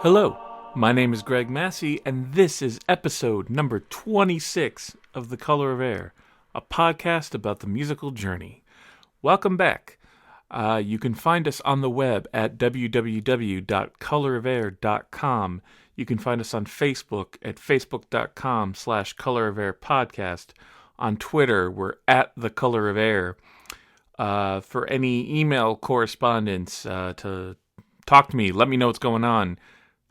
Hello, my name is Greg Massi, and this is episode number 26 of The Color of Air, a podcast about the musical journey. Welcome back. You can find us on the web at www.colorofair.com. You can find us on Facebook at facebook.com/colorofairpodcast. On Twitter, we're at The Color of Air. For any email correspondence, to talk to me, let me know what's going on,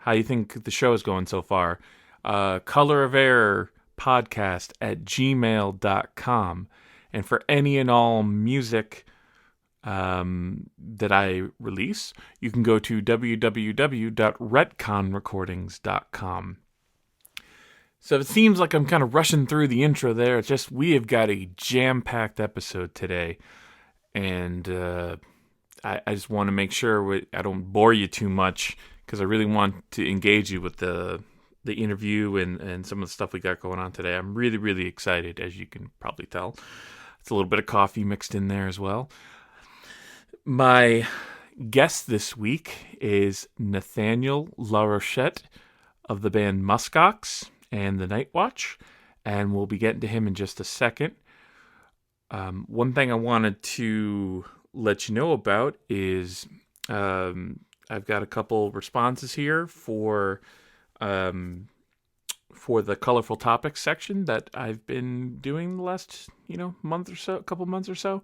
how you think the show is going so far. colorofairpodcast at gmail.com. And for any and all music that I release, you can go to www.retconrecordings.com. So it seems like I'm kind of rushing through the intro there. It's just we have got a jam-packed episode today. And I just want to make sure I don't bore you too much, because I really want to engage you with the interview and some of the stuff we got going on today. I'm really, really excited, as you can probably tell. It's a little bit of coffee mixed in there as well. My guest this week is Nathanael Larochette of the band Musk Ox and the Night Watch, and we'll be getting to him in just a second. One thing I wanted to let you know about is I've got a couple responses here for the colorful topics section that I've been doing the last month or so, a couple months or so.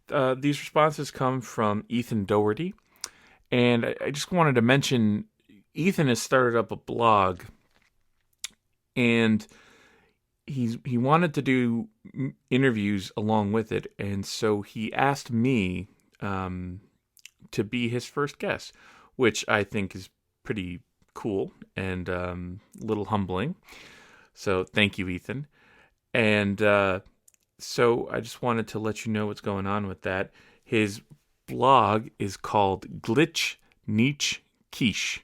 These responses come from Ethan Doherty, and I just wanted to mention Ethan has started up a blog, and he wanted to do interviews along with it, and so he asked me to be his first guest, which I think is pretty cool and a little humbling. So thank you, Ethan. And so I just wanted to let you know what's going on with that. His blog is called Glitch Niche Quiche.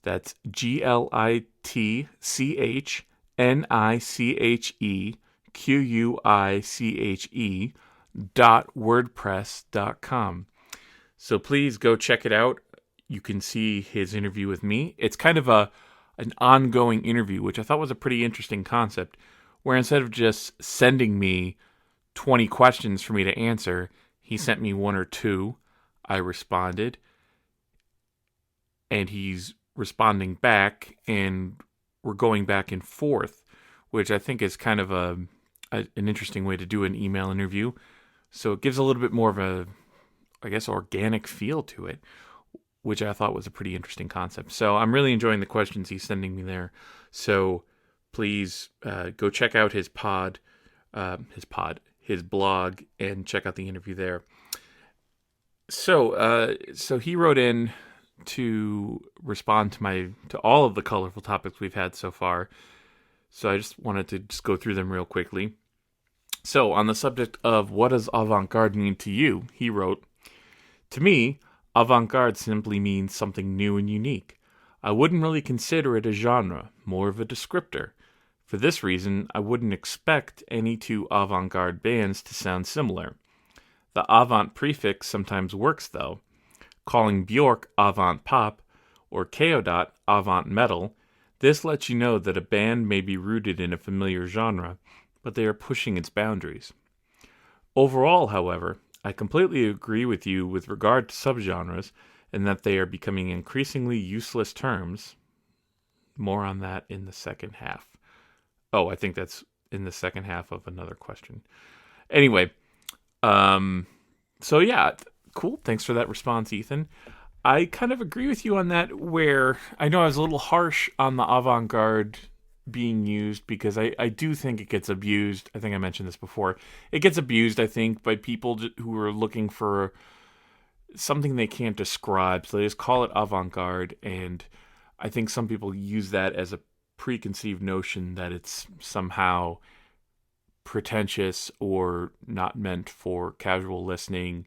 That's GLITCHNICHEQUICHE.wordpress.com. So please go check it out. You can see his interview with me. It's kind of an ongoing interview, which I thought was a pretty interesting concept, where instead of just sending me 20 questions for me to answer, he sent me one or two. I responded, and he's responding back, and we're going back and forth, which I think is kind of an interesting way to do an email interview. So it gives a little bit more of a, I guess, organic feel to it, which I thought was a pretty interesting concept. So I'm really enjoying the questions he's sending me there. So please go check out his blog, and check out the interview there. So he wrote in to respond to all of the colorful topics we've had so far. So I just wanted to go through them real quickly. So on the subject of what does avant-garde mean to you, he wrote, "To me, avant-garde simply means something new and unique. I wouldn't really consider it a genre, more of a descriptor. For this reason, I wouldn't expect any two avant-garde bands to sound similar. The avant prefix sometimes works though. Calling Björk avant pop or Keodot avant metal, this lets you know that a band may be rooted in a familiar genre, but they are pushing its boundaries. Overall, however, I completely agree with you with regard to subgenres, and that they are becoming increasingly useless terms. More on that in the second half." Oh, I think that's in the second half of another question. Anyway, so yeah, cool. Thanks for that response, Ethan. I kind of agree with you on that, where I know I was a little harsh on the avant-garde being used, because I do think it gets abused. I think I mentioned this before. It gets abused, I think, by people who are looking for something they can't describe, so they just call it avant-garde, and I think some people use that as a preconceived notion that it's somehow pretentious or not meant for casual listening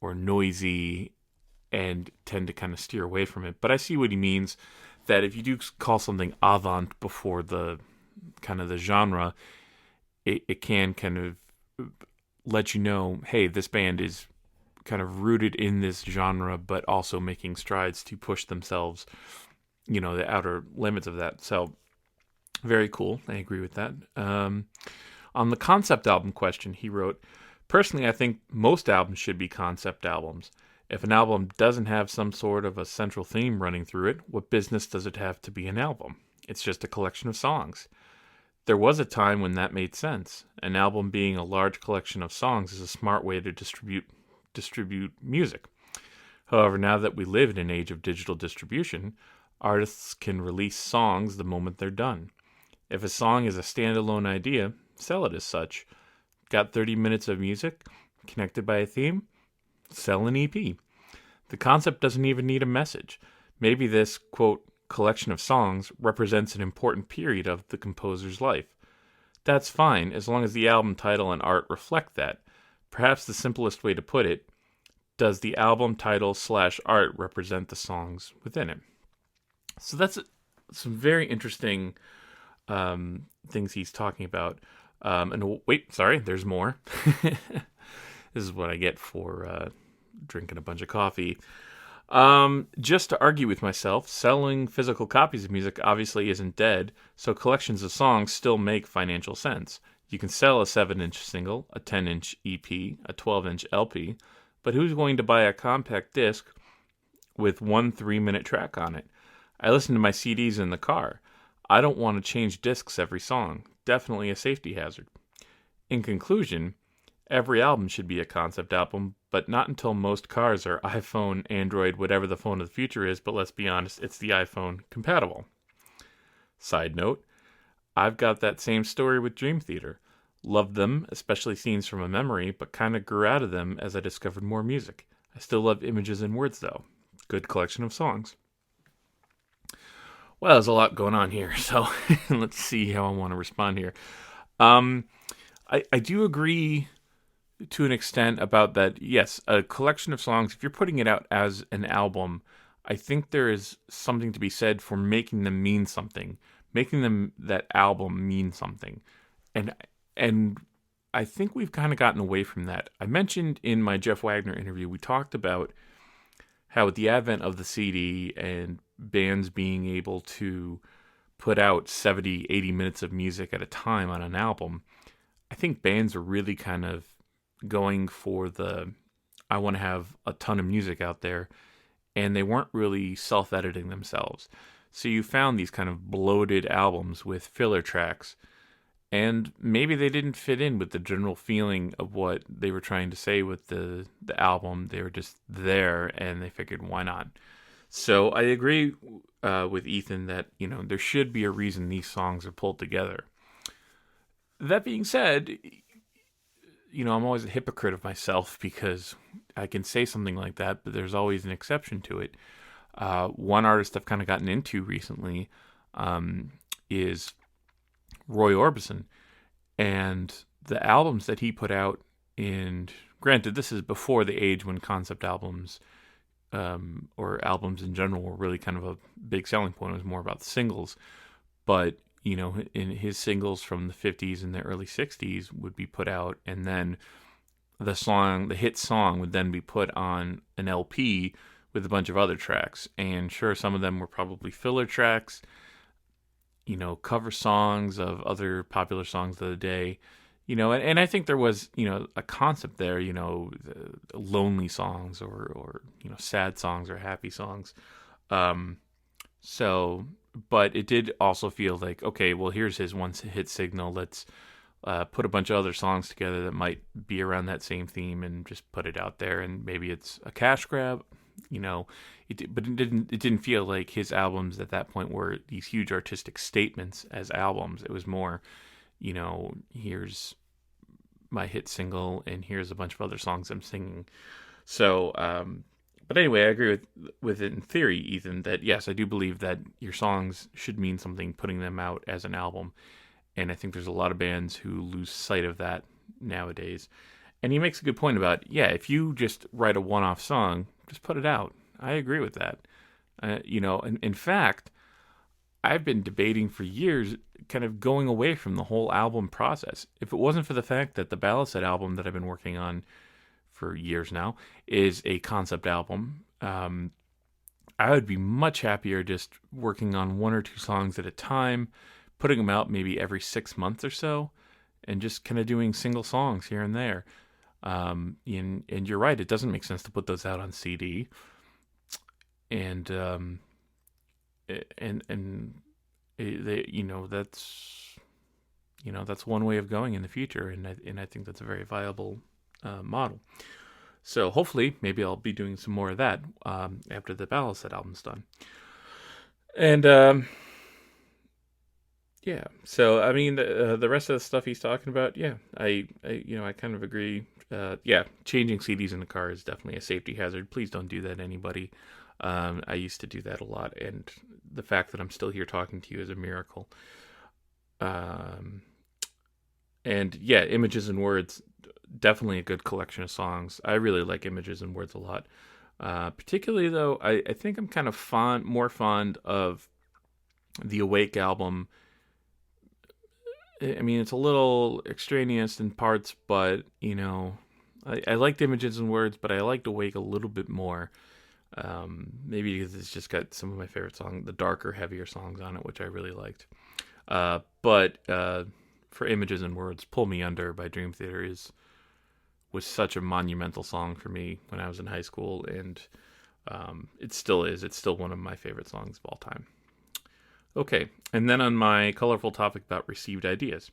or noisy, and tend to kind of steer away from it. But I see what he means, that if you do call something avant before the kind of the genre, it can kind of let you know, hey, this band is kind of rooted in this genre, but also making strides to push themselves the outer limits of that. So very cool. I agree with that. On the concept album question, he wrote, personally, I think most albums should be concept albums. If an album doesn't have some sort of a central theme running through it, what business does it have to be an album? It's just a collection of songs. There was a time when that made sense. An album being a large collection of songs is a smart way to distribute music. However, now that we live in an age of digital distribution, artists can release songs the moment they're done. If a song is a standalone idea, sell it as such. Got 30 minutes of music connected by a theme? Sell an EP. The concept doesn't even need a message. Maybe this, quote, collection of songs represents an important period of the composer's life. That's fine, as long as the album title and art reflect that. Perhaps the simplest way to put it, does the album title / art represent the songs within it? So that's some very interesting things he's talking about. And wait, sorry, there's more. This is what I get for drinking a bunch of coffee. Just to argue with myself, selling physical copies of music obviously isn't dead, so collections of songs still make financial sense. You can sell a 7-inch single, a 10-inch EP, a 12-inch LP, but who's going to buy a compact disc with one 3-minute track on it? I listen to my CDs in the car. I don't want to change discs every song. Definitely a safety hazard. In conclusion, every album should be a concept album, but not until most cars are iPhone, Android, whatever the phone of the future is, but let's be honest, it's the iPhone compatible. Side note, I've got that same story with Dream Theater. Loved them, especially Scenes from a Memory, but kind of grew out of them as I discovered more music. I still love Images and Words, though. Good collection of songs. Well, there's a lot going on here, so let's see how I want to respond here. I do agree to an extent about that. Yes, a collection of songs, if you're putting it out as an album, I think there is something to be said for making them mean something, making them, that album, mean something. And I think we've kind of gotten away from that. I mentioned in my Jeff Wagner interview, we talked about how with the advent of the CD and bands being able to put out 70, 80 minutes of music at a time on an album, I think bands are really kind of going for I want to have a ton of music out there, and they weren't really self-editing themselves. So you found these kind of bloated albums with filler tracks, and maybe they didn't fit in with the general feeling of what they were trying to say with the album. They were just there, and they figured, why not? So I agree with Ethan that, there should be a reason these songs are pulled together. That being said, I'm always a hypocrite of myself because I can say something like that, but there's always an exception to it. One artist I've kind of gotten into recently is Roy Orbison, and the albums that he put out, and granted, this is before the age when concept albums or albums in general were really kind of a big selling point. It was more about the singles, but in his singles from the 50s and the early 60s would be put out, and then the hit song would then be put on an LP with a bunch of other tracks. And sure, some of them were probably filler tracks, cover songs of other popular songs of the day, and I think there was, a concept there, lonely songs or sad songs or happy songs. But it did also feel like, okay, well, here's his one hit signal. Let's put a bunch of other songs together that might be around that same theme and just put it out there. And maybe it's a cash grab, but it didn't feel like his albums at that point were these huge artistic statements as albums. It was more, here's my hit single and here's a bunch of other songs I'm singing. So, but anyway, I agree with it in theory, Ethan, that yes, I do believe that your songs should mean something, putting them out as an album. And I think there's a lot of bands who lose sight of that nowadays. And he makes a good point about, if you just write a one-off song, just put it out. I agree with that. In fact, I've been debating for years, kind of going away from the whole album process. If it wasn't for the fact that the Ballad album that I've been working on for years now is a concept album, I would be much happier just working on 1 or 2 songs at a time, putting them out maybe every 6 months or so, and just kind of doing single songs here and there. And you're right, it doesn't make sense to put those out on CD. And that's one way of going in the future, and I think that's a very viable model. So hopefully, maybe I'll be doing some more of that after the Ballast album's done. And yeah, so I mean, the rest of the stuff he's talking about, yeah, I kind of agree. Yeah, changing CDs in the car is definitely a safety hazard. Please don't do that, anybody. I used to do that a lot, and the fact that I'm still here talking to you is a miracle. And yeah, Images and Words, definitely a good collection of songs. I really like Images and Words a lot. Particularly though, I think I'm kind of more fond of the Awake album. I mean, it's a little extraneous in parts, but I liked Images and Words, but I liked Awake a little bit more. Maybe because it's just got some of my favorite songs, the darker, heavier songs on it, which I really liked. But for Images and Words, Pull Me Under by Dream Theater was such a monumental song for me when I was in high school, and it still is. It's still one of my favorite songs of all time. Okay, and then on my colorful topic about received ideas.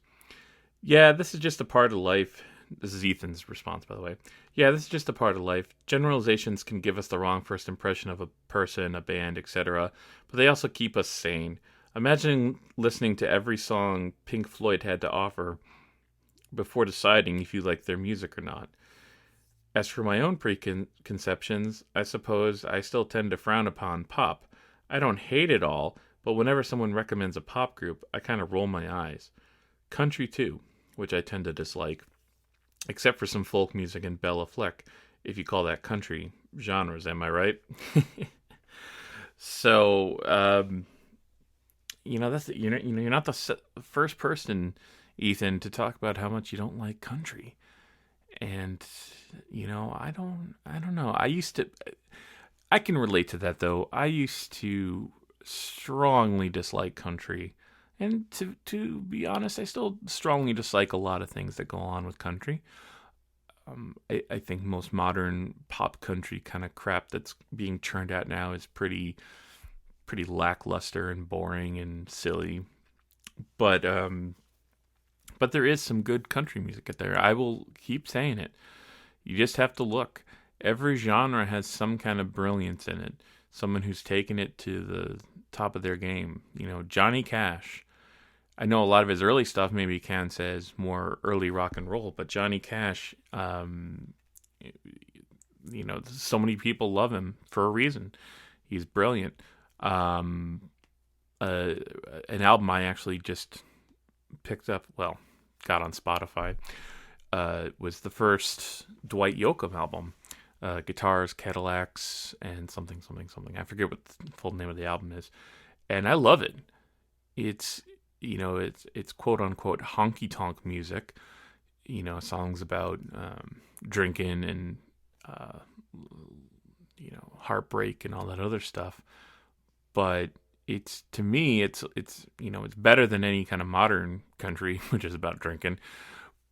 Yeah, this is just a part of life. This is Ethan's response, by the way. Yeah, this is just a part of life. Generalizations can give us the wrong first impression of a person, a band, etc., but they also keep us sane. Imagine listening to every song Pink Floyd had to offer before deciding if you like their music or not. As for my own preconceptions, I suppose I still tend to frown upon pop. I don't hate it all, but whenever someone recommends a pop group, I kind of roll my eyes. Country too, which I tend to dislike. Except for some folk music and Bella Fleck, if you call that country genres, am I right? So, you're not the first person, Ethan, to talk about how much you don't like country. And I don't know. I can relate to that though. I used to strongly dislike country. And to be honest, I still strongly dislike a lot of things that go on with country. I think most modern pop country kind of crap that's being churned out now is pretty lackluster and boring and silly. But there is some good country music out there. I will keep saying it. You just have to look. Every genre has some kind of brilliance in it. Someone who's taken it to the top of their game. Johnny Cash. I know a lot of his early stuff maybe can say is more early rock and roll, but Johnny Cash, so many people love him for a reason. He's brilliant. An album I actually just picked up, got on Spotify, was the first Dwight Yoakam album. Guitars, Cadillacs, and something. I forget what the full name of the album is. And I love it. It's quote unquote honky tonk music. Songs about drinking and heartbreak and all that other stuff. But to me it's better than any kind of modern country, which is about drinking.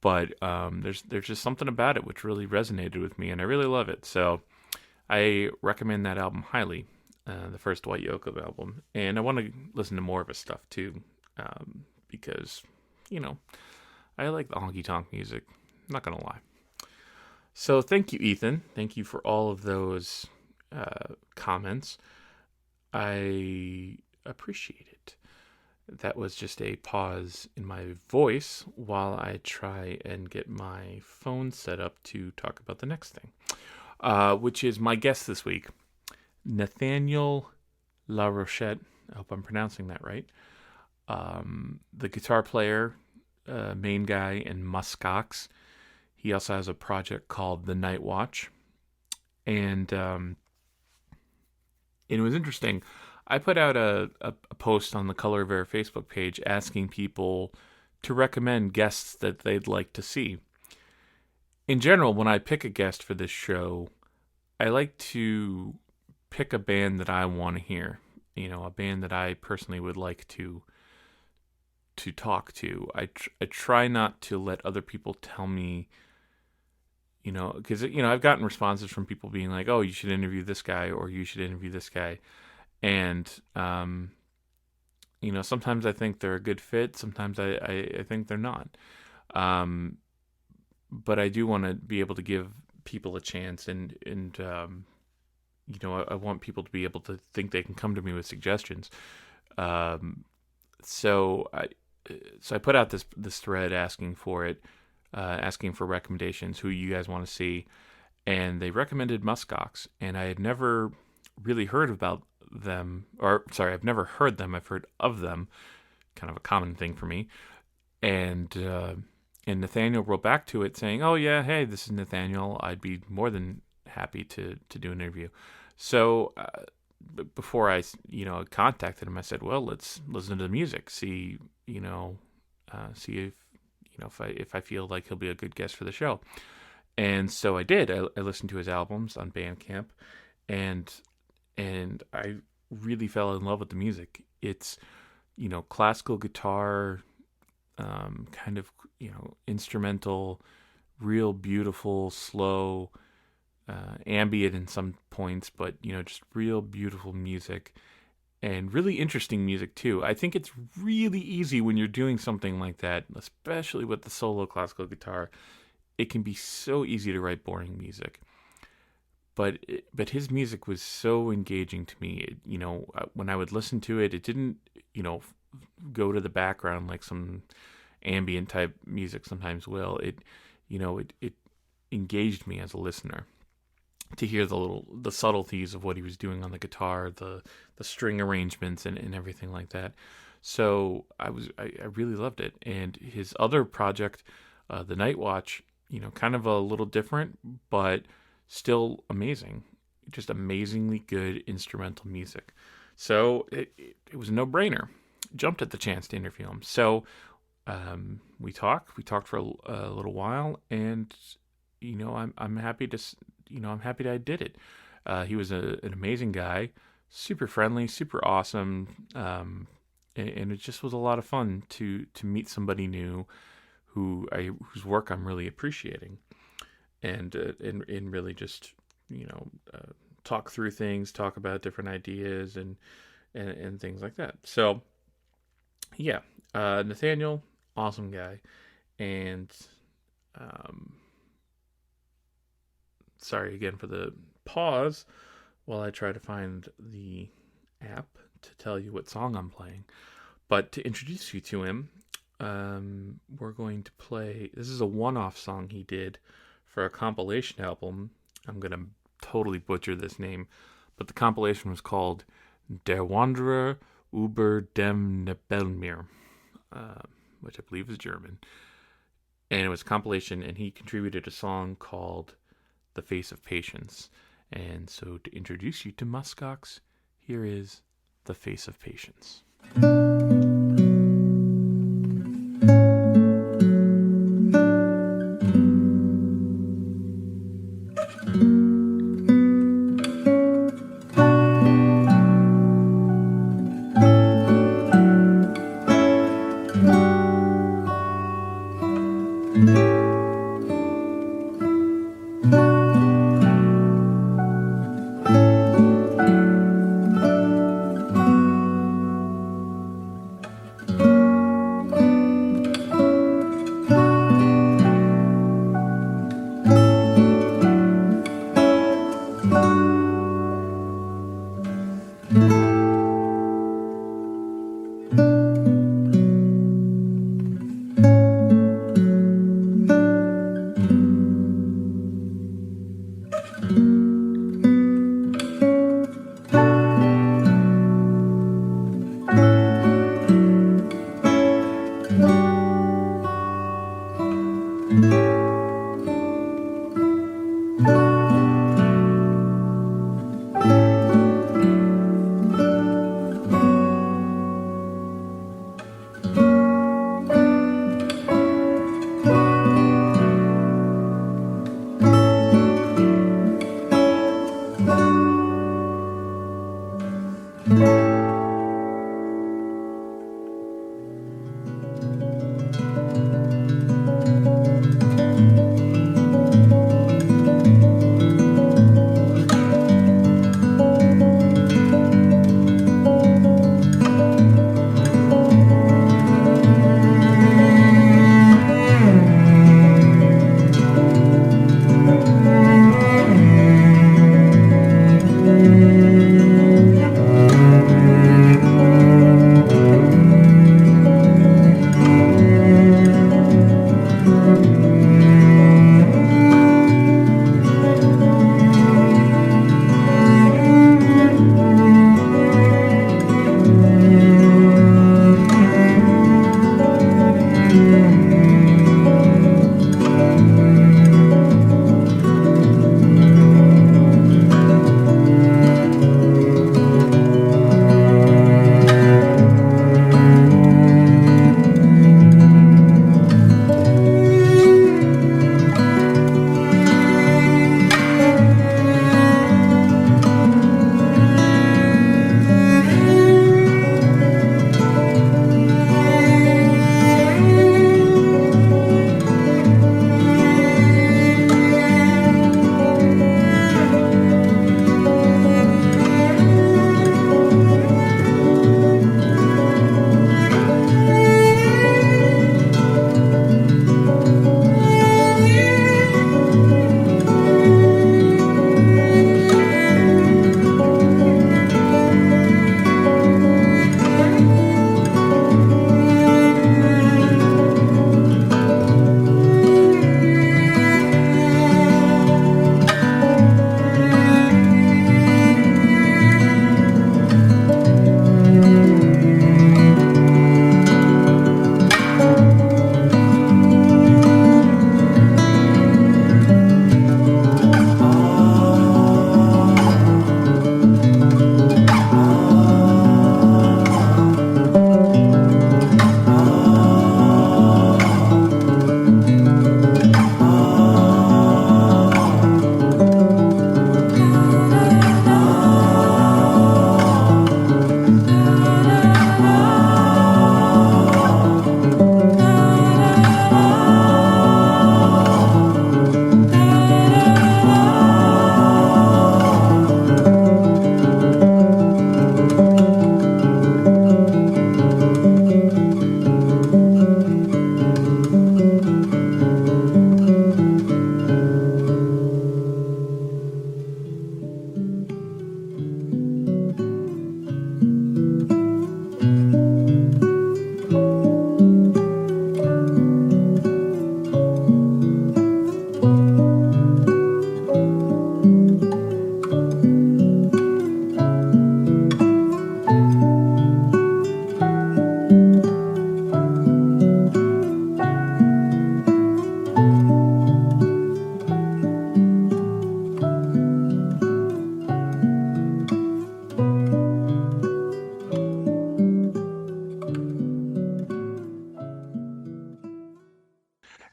But there's just something about it which really resonated with me, and I really love it. So I recommend that album highly, the first Dwight Yoakam album. And I want to listen to more of his stuff too, because I like the honky tonk music. I'm not gonna lie. So thank you, Ethan. Thank you for all of those comments. I appreciate it. That was just a pause in my voice while I try and get my phone set up to talk about the next thing, which is my guest this week, Nathanael Larochette. I hope I'm pronouncing that right. The guitar player, main guy in Musk Ox. He also has a project called The Night Watch. And it was interesting. I put out a post on the Color of Air Facebook page asking people to recommend guests that they'd like to see. In general, when I pick a guest for this show, I like to pick a band that I want to hear, a band that I personally would like to talk to. I try not to let other people tell me, because I've gotten responses from people being like, "Oh, you should interview this guy," or "You should interview this guy," and sometimes I think they're a good fit. Sometimes I think they're not. But I do want to be able to give people a chance, and I want people to be able to think they can come to me with suggestions. So I put out this thread asking for it, asking for recommendations, who you guys want to see, and they recommended Musk Ox, and I had never really heard about them, I've never heard them. I've heard of them, kind of a common thing for me, and Nathanael wrote back to it saying, "Oh yeah, hey, this is Nathanael. I'd be more than happy to do an interview." So before I contacted him, I said, "Well, let's listen to the music, see if if I feel like he'll be a good guest for the show." And so I did. I listened to his albums on Bandcamp, and I really fell in love with the music. It's classical guitar, kind of instrumental, real beautiful, slow, ambient in some points, but just real beautiful music, and really interesting music too. I think it's really easy when you're doing something like that, especially with the solo classical guitar. It can be so easy to write boring music, but his music was so engaging to me. When I would listen to it, it didn't go to the background like some ambient type music sometimes will. It engaged me as a listener to hear the subtleties of what he was doing on the guitar, the string arrangements and everything like that. So I really loved it. And his other project, The Night Watch, kind of a little different, but still amazing. Just amazingly good instrumental music. So it was a no-brainer. Jumped at the chance to interview him. So we talked for a little while, and I'm happy to I did it. He was an amazing guy, super friendly, super awesome, and it just was a lot of fun to meet somebody new whose work I'm really appreciating, and really just talk through things, talk about different ideas and things like that. So yeah, Nathanael, awesome guy, and sorry again for the pause while I try to find the app to tell you what song I'm playing. But to introduce you to him, we're going to play, this is a one-off song he did for a compilation album. I'm going to totally butcher this name, but the compilation was called Der Wanderer über dem Nebelmeer, which I believe is German. And it was a compilation, and he contributed a song called The Face of Patience. And so to introduce you to Musk Ox, here is The Face of Patience.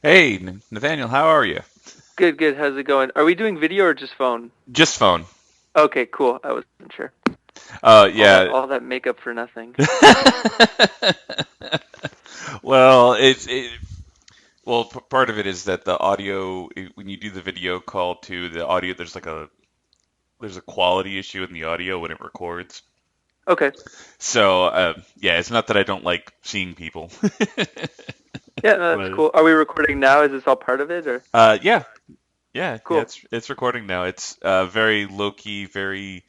Hey, Nathaniel, how are you? Good, good. How's it going? Are we doing video or just phone? Just phone. Okay, cool. I wasn't sure. All that Yeah. all that makeup for nothing. Well, part of it is that the audio when you do the video call to the audio, there's a quality issue in the audio when it records. Okay. So, yeah, it's not that I don't like seeing people. Yeah, no, that's But cool. Are we recording now? Is this all part of it or? yeah, yeah, Cool. it's recording now. It's very low key, very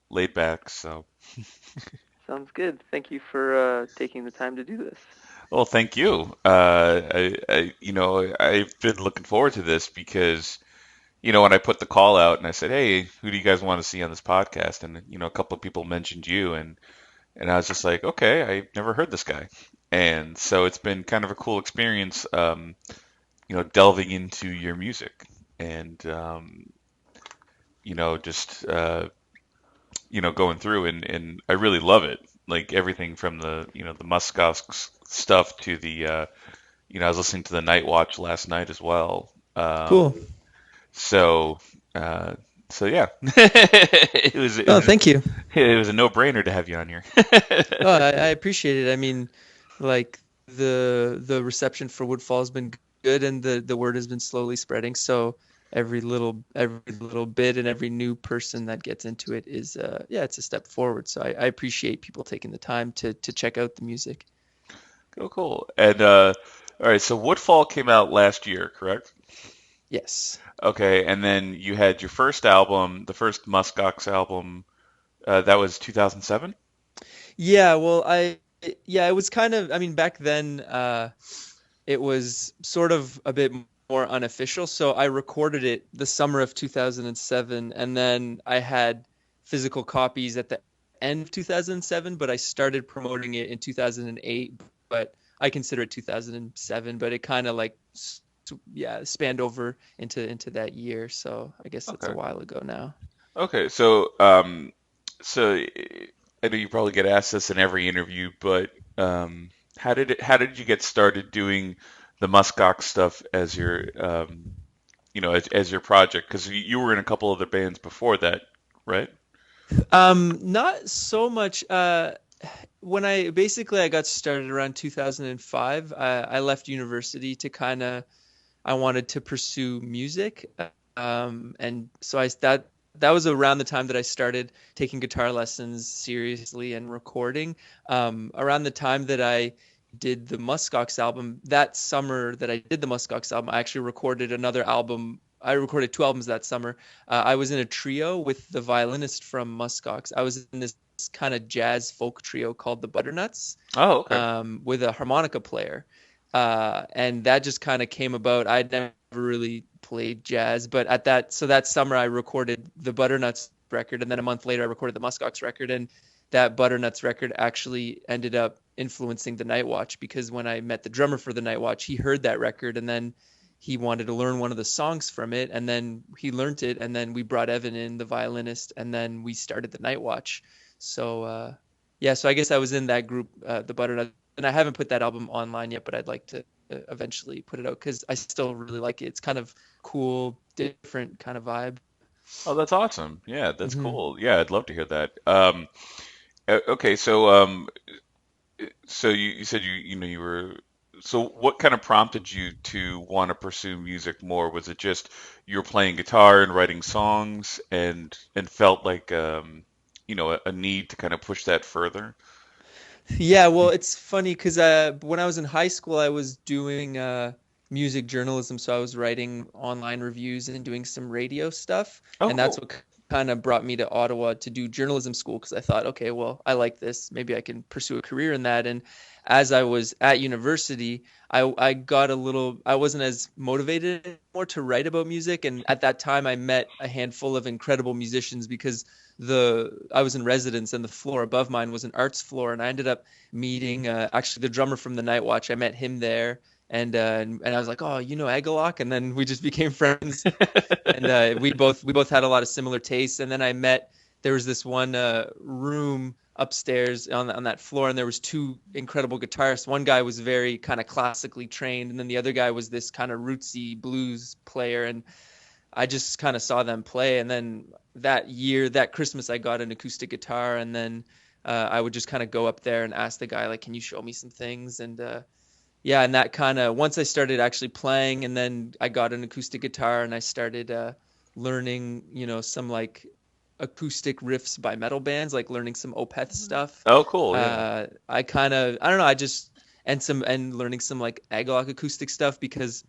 laid back. So, Sounds good. Thank you for taking the time to do this. well, thank you. I've been looking forward to this because, when I put the call out and I said, "Hey, who do you guys want to see on this podcast?" And a couple of people mentioned you, and I was just like, "Okay, I've never heard this guy." And so it's been kind of a cool experience, delving into your music and just going through and I really love it. Like everything from the Musk Ox stuff to I was listening to the Night Watch last night as well. Cool. So uh, So yeah, it was Oh, thank you. it was a no-brainer to have you on here. Oh, I appreciate it. I mean, like the reception for Woodfall has been good, and the word has been slowly spreading. So every little bit and every new person that gets into it is yeah, it's a step forward. So I appreciate people taking the time to check out the music. Cool, cool. And all right, so Woodfall came out last year, correct? Yes. Okay, and then you had your first album, the first Musk Ox album, that was 2007? Yeah, well, yeah, it was kind of, I mean, back then, it was sort of a bit more unofficial. So I recorded it the summer of 2007, and then I had physical copies at the end of 2007, but I started promoting it in 2008. But I consider it 2007, but it kind of like, yeah, spanned over into that year. So I guess it's a Okay. while ago now. Okay, so so I know you probably get asked this in every interview, but how did you get started doing the Musk Ox stuff as your as your project? Because you were in a couple other bands before that, right? Not so much. When I got started around 2005, I left university to kind of I wanted to pursue music, and so that was around the time that I started taking guitar lessons seriously and recording. Around the time that I did the Musk Ox album, that summer that I did the Musk Ox album, I actually recorded another album. I recorded 2 albums that summer. I was in a trio with the violinist from Musk Ox. I was in this kind of jazz folk trio called the Butternuts, Oh, okay. with a harmonica player. And that just kind of came about. I'd never really played jazz, but that summer I recorded the Butternuts record, and then a month later I recorded the Musk Ox record, and that Butternuts record actually ended up influencing the Night Watch, because when I met the drummer for the Night Watch, he heard that record and then he wanted to learn one of the songs from it, and then he learned it, and then we brought Evan in, the violinist, and then we started the Night Watch. So yeah, so I guess I was in that group, the Butternut, and I haven't put that album online yet, but I'd like to eventually put it out because I still really like it. It's kind of cool, different kind of vibe. Oh, that's awesome. Yeah, that's Hmm. cool. Yeah, I'd love to hear that. Okay, so so you said you were so what kind of prompted you to want to pursue music more? Was it just you were playing guitar and writing songs and felt like a need to kind of push that further? Yeah, well, it's funny because when I was in high school, I was doing music journalism, so I was writing online reviews and doing some radio stuff, Oh, and that's cool. what kind of brought me to Ottawa to do journalism school because I thought, okay, well, I like this, maybe I can pursue a career in that. And as I was at university, I got a little, I wasn't as motivated anymore to write about music, and at that time, I met a handful of incredible musicians because the I was in residence and the floor above mine was an arts floor, and I ended up meeting actually the drummer from the Night Watch. I met him there, and I was like, oh, you know Agalloch, and then we just became friends, and we both had a lot of similar tastes. And then there was this one room upstairs on that floor, and there was two incredible guitarists. One guy was very kind of classically trained, and then the other guy was this kind of rootsy blues player, and I just kind of saw them play. And then that Christmas, I got an acoustic guitar, and then I would just kind of go up there and ask the guy, like, can you show me some things? And yeah, and that kind of, once I started actually playing, and then I got an acoustic guitar and I started learning, some like acoustic riffs by metal bands, like learning some Opeth stuff. Oh, cool. Yeah. I don't know, and learning some like Agalloch acoustic stuff because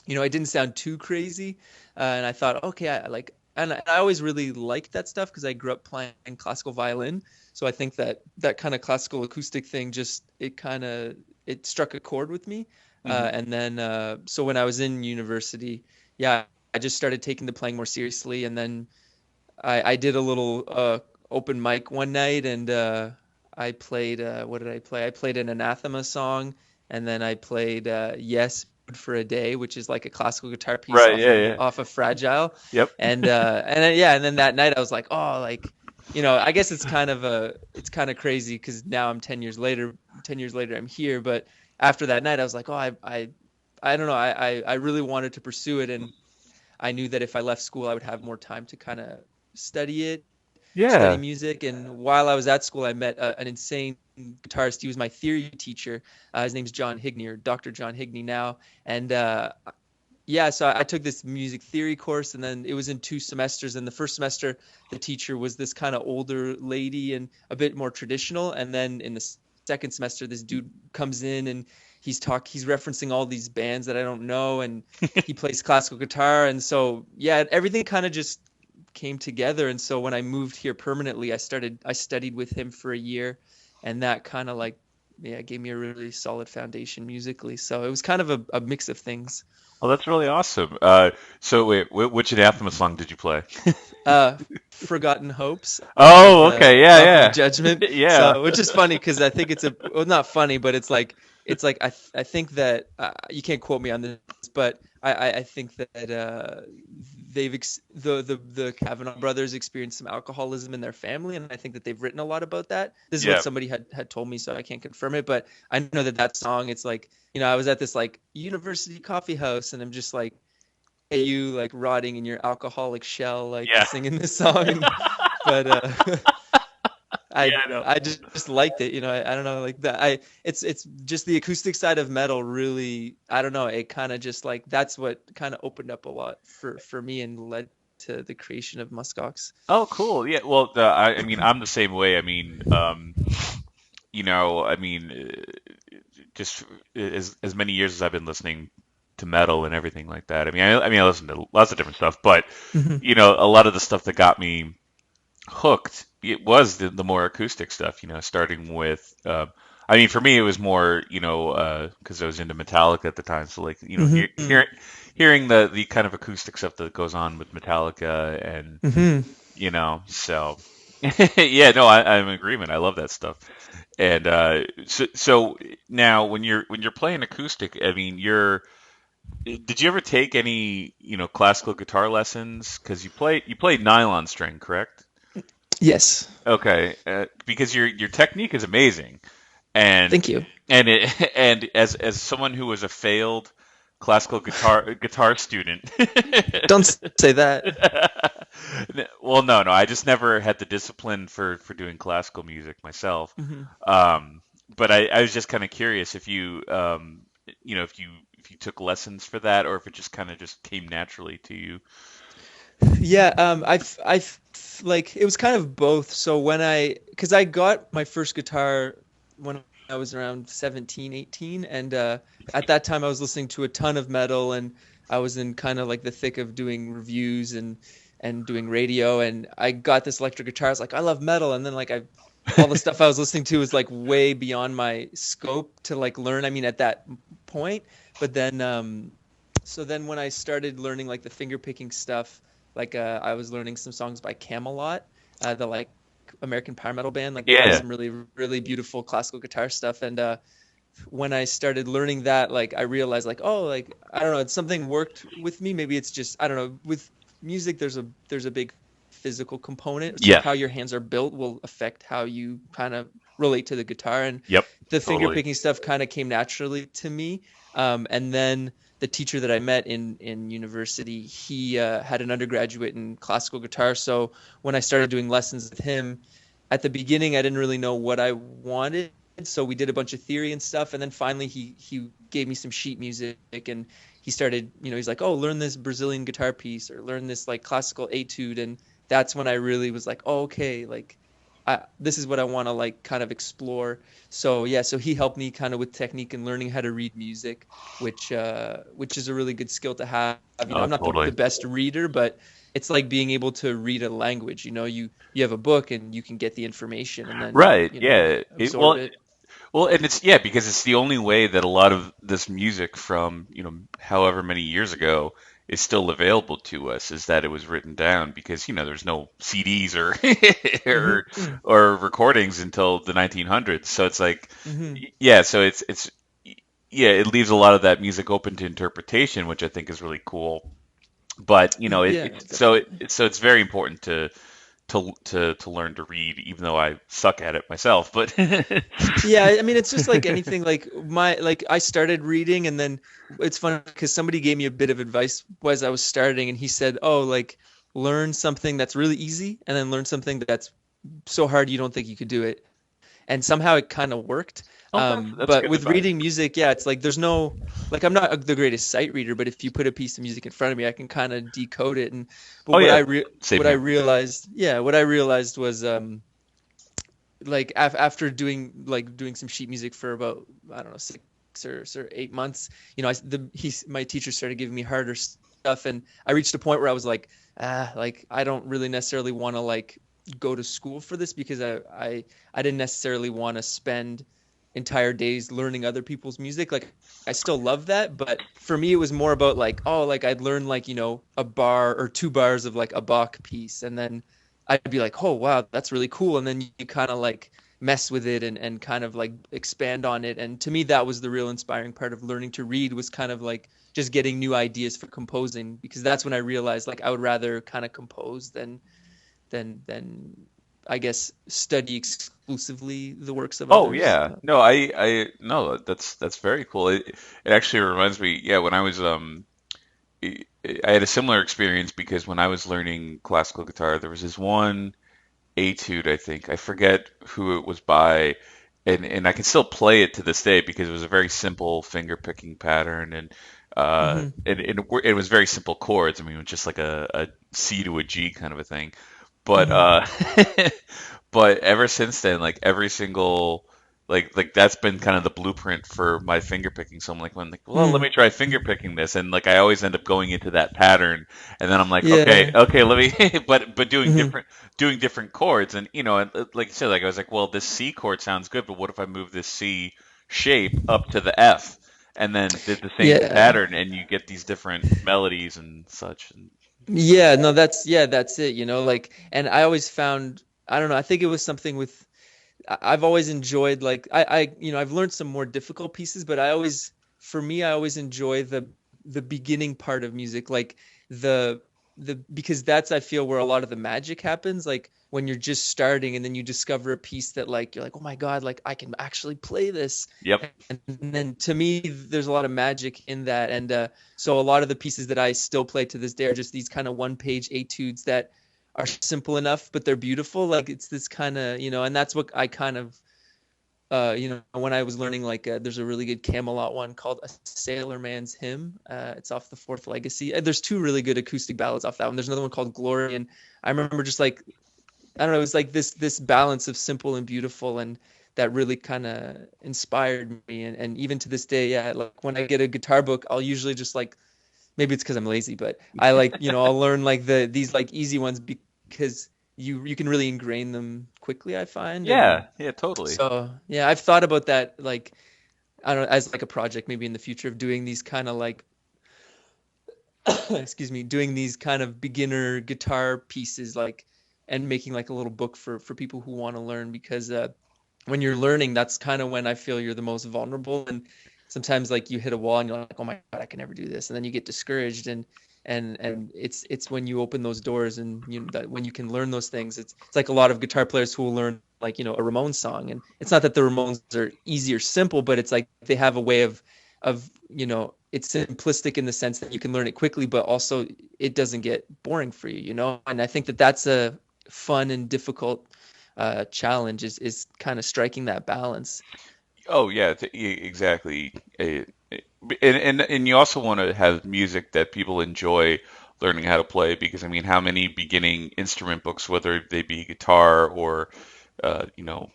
it didn't sound too crazy. And I thought, okay, and I always really liked that stuff because I grew up playing classical violin. So I think that kind of classical acoustic thing it struck a chord with me. Hmm. And then, so when I was in university, yeah, I just started taking the playing more seriously. And then I did a little open mic one night, and I played, what did I play? I played an Anathema song, and then I played Yes for a Day, which is like a classical guitar piece Right. off Yeah. of Yeah. off of Fragile. Yep. And then, yeah, and then that night I was like, oh, like, I guess it's kind of crazy because now I'm 10 years later I'm here, but after that night I was like, oh, I don't know, I really wanted to pursue it, and I knew that if I left school, I would have more time to kind of study Yeah. music. And while I was at school, I met an insane guitarist. He was my theory teacher. His name's John Higney, or Dr. John Higney now. And yeah, so I took this music theory course, and then it was in 2 semesters. And the first semester, the teacher was this kind of older lady and a bit more traditional. And then in the second semester, this dude comes in and he's referencing all these bands that I don't know, and he plays classical guitar. And so yeah, everything kind of just came together. And so when I moved here permanently, I studied with him for a year, and that kind of like, yeah, gave me a really solid foundation musically. So it was kind of a mix of things. Oh, that's really awesome. So wait, which Anathema song did you play? Forgotten Hopes Oh, of okay, yeah, yeah, Judgment. yeah. So, which is funny because I think well, not funny, but it's like I think that you can't quote me on this, but I think that the Kavanaugh brothers experienced some alcoholism in their family, and I think that they've written a lot about that. This is Yeah. what somebody had told me, so I can't confirm it, but I know that song, it's like, I was at this like university coffee house, and I'm just like, hey, you like rotting in your alcoholic shell, like Yeah. singing this song. But Yeah, I know. I just liked it, I don't know, like that. It's just the acoustic side of metal really, I don't know, it kind of just like, that's what kind of opened up a lot for me and led to the creation of Musk Ox. Oh, cool. Yeah. Well, I mean, I'm the same way. I mean, I mean, just as many years as I've been listening to metal and everything like that. I listen to lots of different stuff, but a lot of the stuff that got me hooked, it was the more acoustic stuff. Starting with, I mean, for me, it was more, because I was into Metallica at the time. So like, hearing the kind of acoustic stuff that goes on with Metallica, and so yeah, no, I'm in agreement. I love that stuff. And so now when you're playing acoustic, I mean, did you ever take any, classical guitar lessons? Because you played nylon string, correct? Yes. Okay, because your technique is amazing, and Thank you. and as someone who was a failed classical guitar student. Don't say that. Well, no, I just never had the discipline for doing classical music myself. But I was just kind of curious if you if you took lessons for that, or if it just kind of just came naturally to you. Yeah, I've like, it was kind of both. So because I got my first guitar when I was around 17, 18, and at that time I was listening to a ton of metal, and I was in kind of like the thick of doing reviews and doing radio, and I got this electric guitar. I was like, I love metal, and then like all the stuff I was listening to was like way beyond my scope to like learn. I mean, at that point, but then so then when I started learning like the finger picking stuff, like I was learning some songs by Camelot, the like American power metal band, like they have some really, really beautiful classical guitar stuff. And when I started learning that, like I realized like, oh, like I don't know, it's something worked with me. Maybe it's just, I don't know, with music there's a big physical component. So how your hands are built will affect how you kind of relate to the guitar. And the finger picking stuff kind of came naturally to me. And then the teacher that I met in university, he had an undergraduate in classical guitar. So when I started doing lessons with him, at the beginning, I didn't really know what I wanted. So we did a bunch of theory and stuff. And then finally he gave me some sheet music, and he started, he's like, oh, learn this Brazilian guitar piece, or learn this like classical etude. And that's when I really was like, oh, okay, like this is what I want to like kind of explore. So yeah, so he helped me kind of with technique and learning how to read music, which is a really good skill to have. I'm not the best reader, but it's like being able to read a language. You have a book and you can get the information, and then absorb it. Well, and it's because it's the only way that a lot of this music from however many years ago is still available to us, is that it was written down, because there's no CDs or recordings until the 1900s. So it's like so it's it leaves a lot of that music open to interpretation, which I think is really cool. But so it's very important to to learn to read, even though I suck at it myself. But Yeah, I mean, it's just like anything. Like I started reading, and then it's funny because somebody gave me a bit of advice as I was starting, and he said, "Oh, like learn something that's really easy, and then learn something that's so hard you don't think you could do it." And somehow it kind of worked. oh, that's But good with advice. reading music, yeah, it's like there's no like I'm not the greatest sight reader, but if you put a piece of music in front of me, I can kind of decode it. And but Oh yeah, same what I here. realized, yeah, what I realized was like after doing some sheet music for about I don't know 6 or 8 months, you know, my teacher started giving me harder stuff, and I reached a point where I was like I don't really necessarily want to like go to school for this because I didn't necessarily want to spend entire days learning other people's music. Like I still love that, but for me it was more about like, oh, like I'd learn like, you know, a bar or 2 bars of like a Bach piece, and then I'd be like, oh wow, that's really cool. And then you kind of like mess with it and kind of like expand on it. And to me, that was the real inspiring part of learning to read, was kind of like just getting new ideas for composing, because that's when I realized like I would rather kind of compose than I guess study exclusively the works of Oh others. yeah, no, I no, that's very cool. It actually reminds me, yeah, when I was I I had a similar experience because when I was learning classical guitar, there was this one etude, I think. I forget who it was by, and I can still play it to this day because it was a very simple finger picking pattern, Hmm. it was very simple chords. I mean, it was just like a C to a G kind of a thing. But Hmm. but ever since then, like every single like that's been kind of the blueprint for my finger picking. So I'm like, well, let Hmm. me try finger picking this, and like I always end up going into that pattern, and then I'm like, okay, Yeah. okay, let me, but Hmm. doing different chords, and and like you said, like I was like, well, this C chord sounds good, but what if I move this C shape up to the F, and then did the same Yeah. pattern, and you get these different melodies and such, and so Yeah, no, that's it, you know, like, and I always found, I don't know, I think it was something with, I've always enjoyed like you know, I've learned some more difficult pieces, but for me, I always enjoy the beginning part of music, like the because that's, I feel, where a lot of the magic happens, like when you're just starting and then you discover a piece that like you're like, oh my God, like I can actually play this. yep. And then to me, there's a lot of magic in that, and so a lot of the pieces that I still play to this day are just these kind of one-page etudes that are simple enough, but they're beautiful. Like it's this kind of, you know, and that's what I kind of, you know, when I was learning, like, there's a really good Camelot one called A Sailor Man's Hymn. It's off the Fourth Legacy. There's two really good acoustic ballads off that one. There's another one called Glory, and I remember just like, I don't know, it was like this balance of simple and beautiful, and that really kind of inspired me. And even to this day, yeah, like when I get a guitar book, I'll usually just like, maybe it's because I'm lazy, but I like, you know, I'll learn like these like easy ones because you can really ingrain them quickly, I find. And Yeah, yeah, totally. so yeah, I've thought about that, like, I don't know, as like a project maybe in the future of doing these kind of like excuse me, doing these kind of beginner guitar pieces, like, and making like a little book for people who want to learn, because when you're learning, that's kind of when I feel you're the most vulnerable. And sometimes like you hit a wall and you're like, oh my God, I can never do this. And then you get discouraged, and it's when you open those doors, and you know, that when you can learn those things, it's like a lot of guitar players who will learn like, you know, a Ramones song. And it's not that the Ramones are easy or simple, but it's like they have a way of, you know, it's simplistic in the sense that you can learn it quickly, but also it doesn't get boring for you, you know? And I think that that's a fun and difficult challenge, is kind of striking that balance. Oh yeah, exactly. And you also want to have music that people enjoy learning how to play because I mean, how many beginning instrument books, whether they be guitar or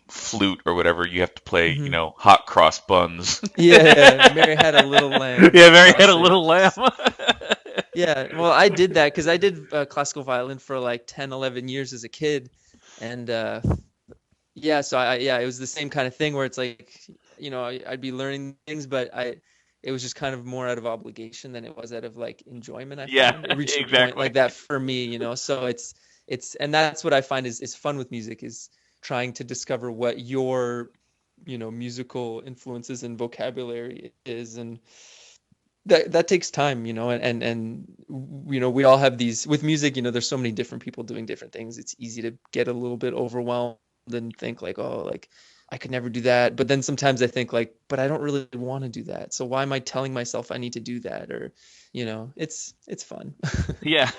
flute or whatever, you have to play, Hmm. hot cross buns. Yeah, yeah. Mary Had a Little Lamb, Yeah, Mary had a classic. little lamb. Yeah, well, I did that because I did classical violin for like 10, 11 years as a kid. And yeah, so yeah, it was the same kind of thing where it's like, you know, I'd be learning things, but it was just kind of more out of obligation than it was out of like enjoyment, I Yeah, found. It reached a point exactly. like that for me, you know, so and that's what I find is fun with music, is trying to discover what your, you know, musical influences and vocabulary is. And that takes time, and we all have these with music. There's so many different people doing different things. It's easy to get a little bit overwhelmed and think like, oh, like I could never do that. But then sometimes I think like, but I don't really want to do that. So why am I telling myself I need to do that? Or, it's fun. Yeah.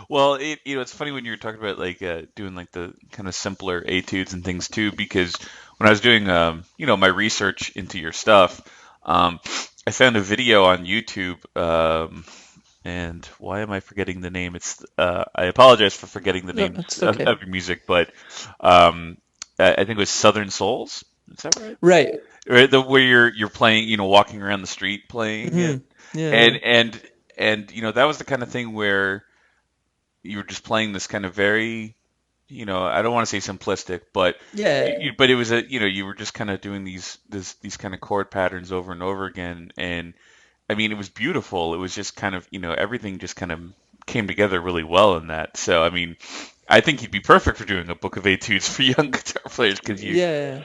Well, it's funny when you're talking about like doing like the kind of simpler etudes and things too, because when I was doing my research into your stuff, I found a video on YouTube, and why am I forgetting the name? I apologize for forgetting the No, name it's of, okay. of your music, but I think it was Southern Souls. Is that right? Right. Right, where you're playing, walking around the street playing it, Yeah, and yeah. that was the kind of thing where you were just playing this kind of very, I don't want to say simplistic, but Yeah. but it was you were just kind of doing these kind of chord patterns over and over again, and I mean, it was beautiful. It was just kind of, everything just kind of came together really well in that. So, I mean, I think you'd be perfect for doing a book of etudes for young guitar players because Yeah.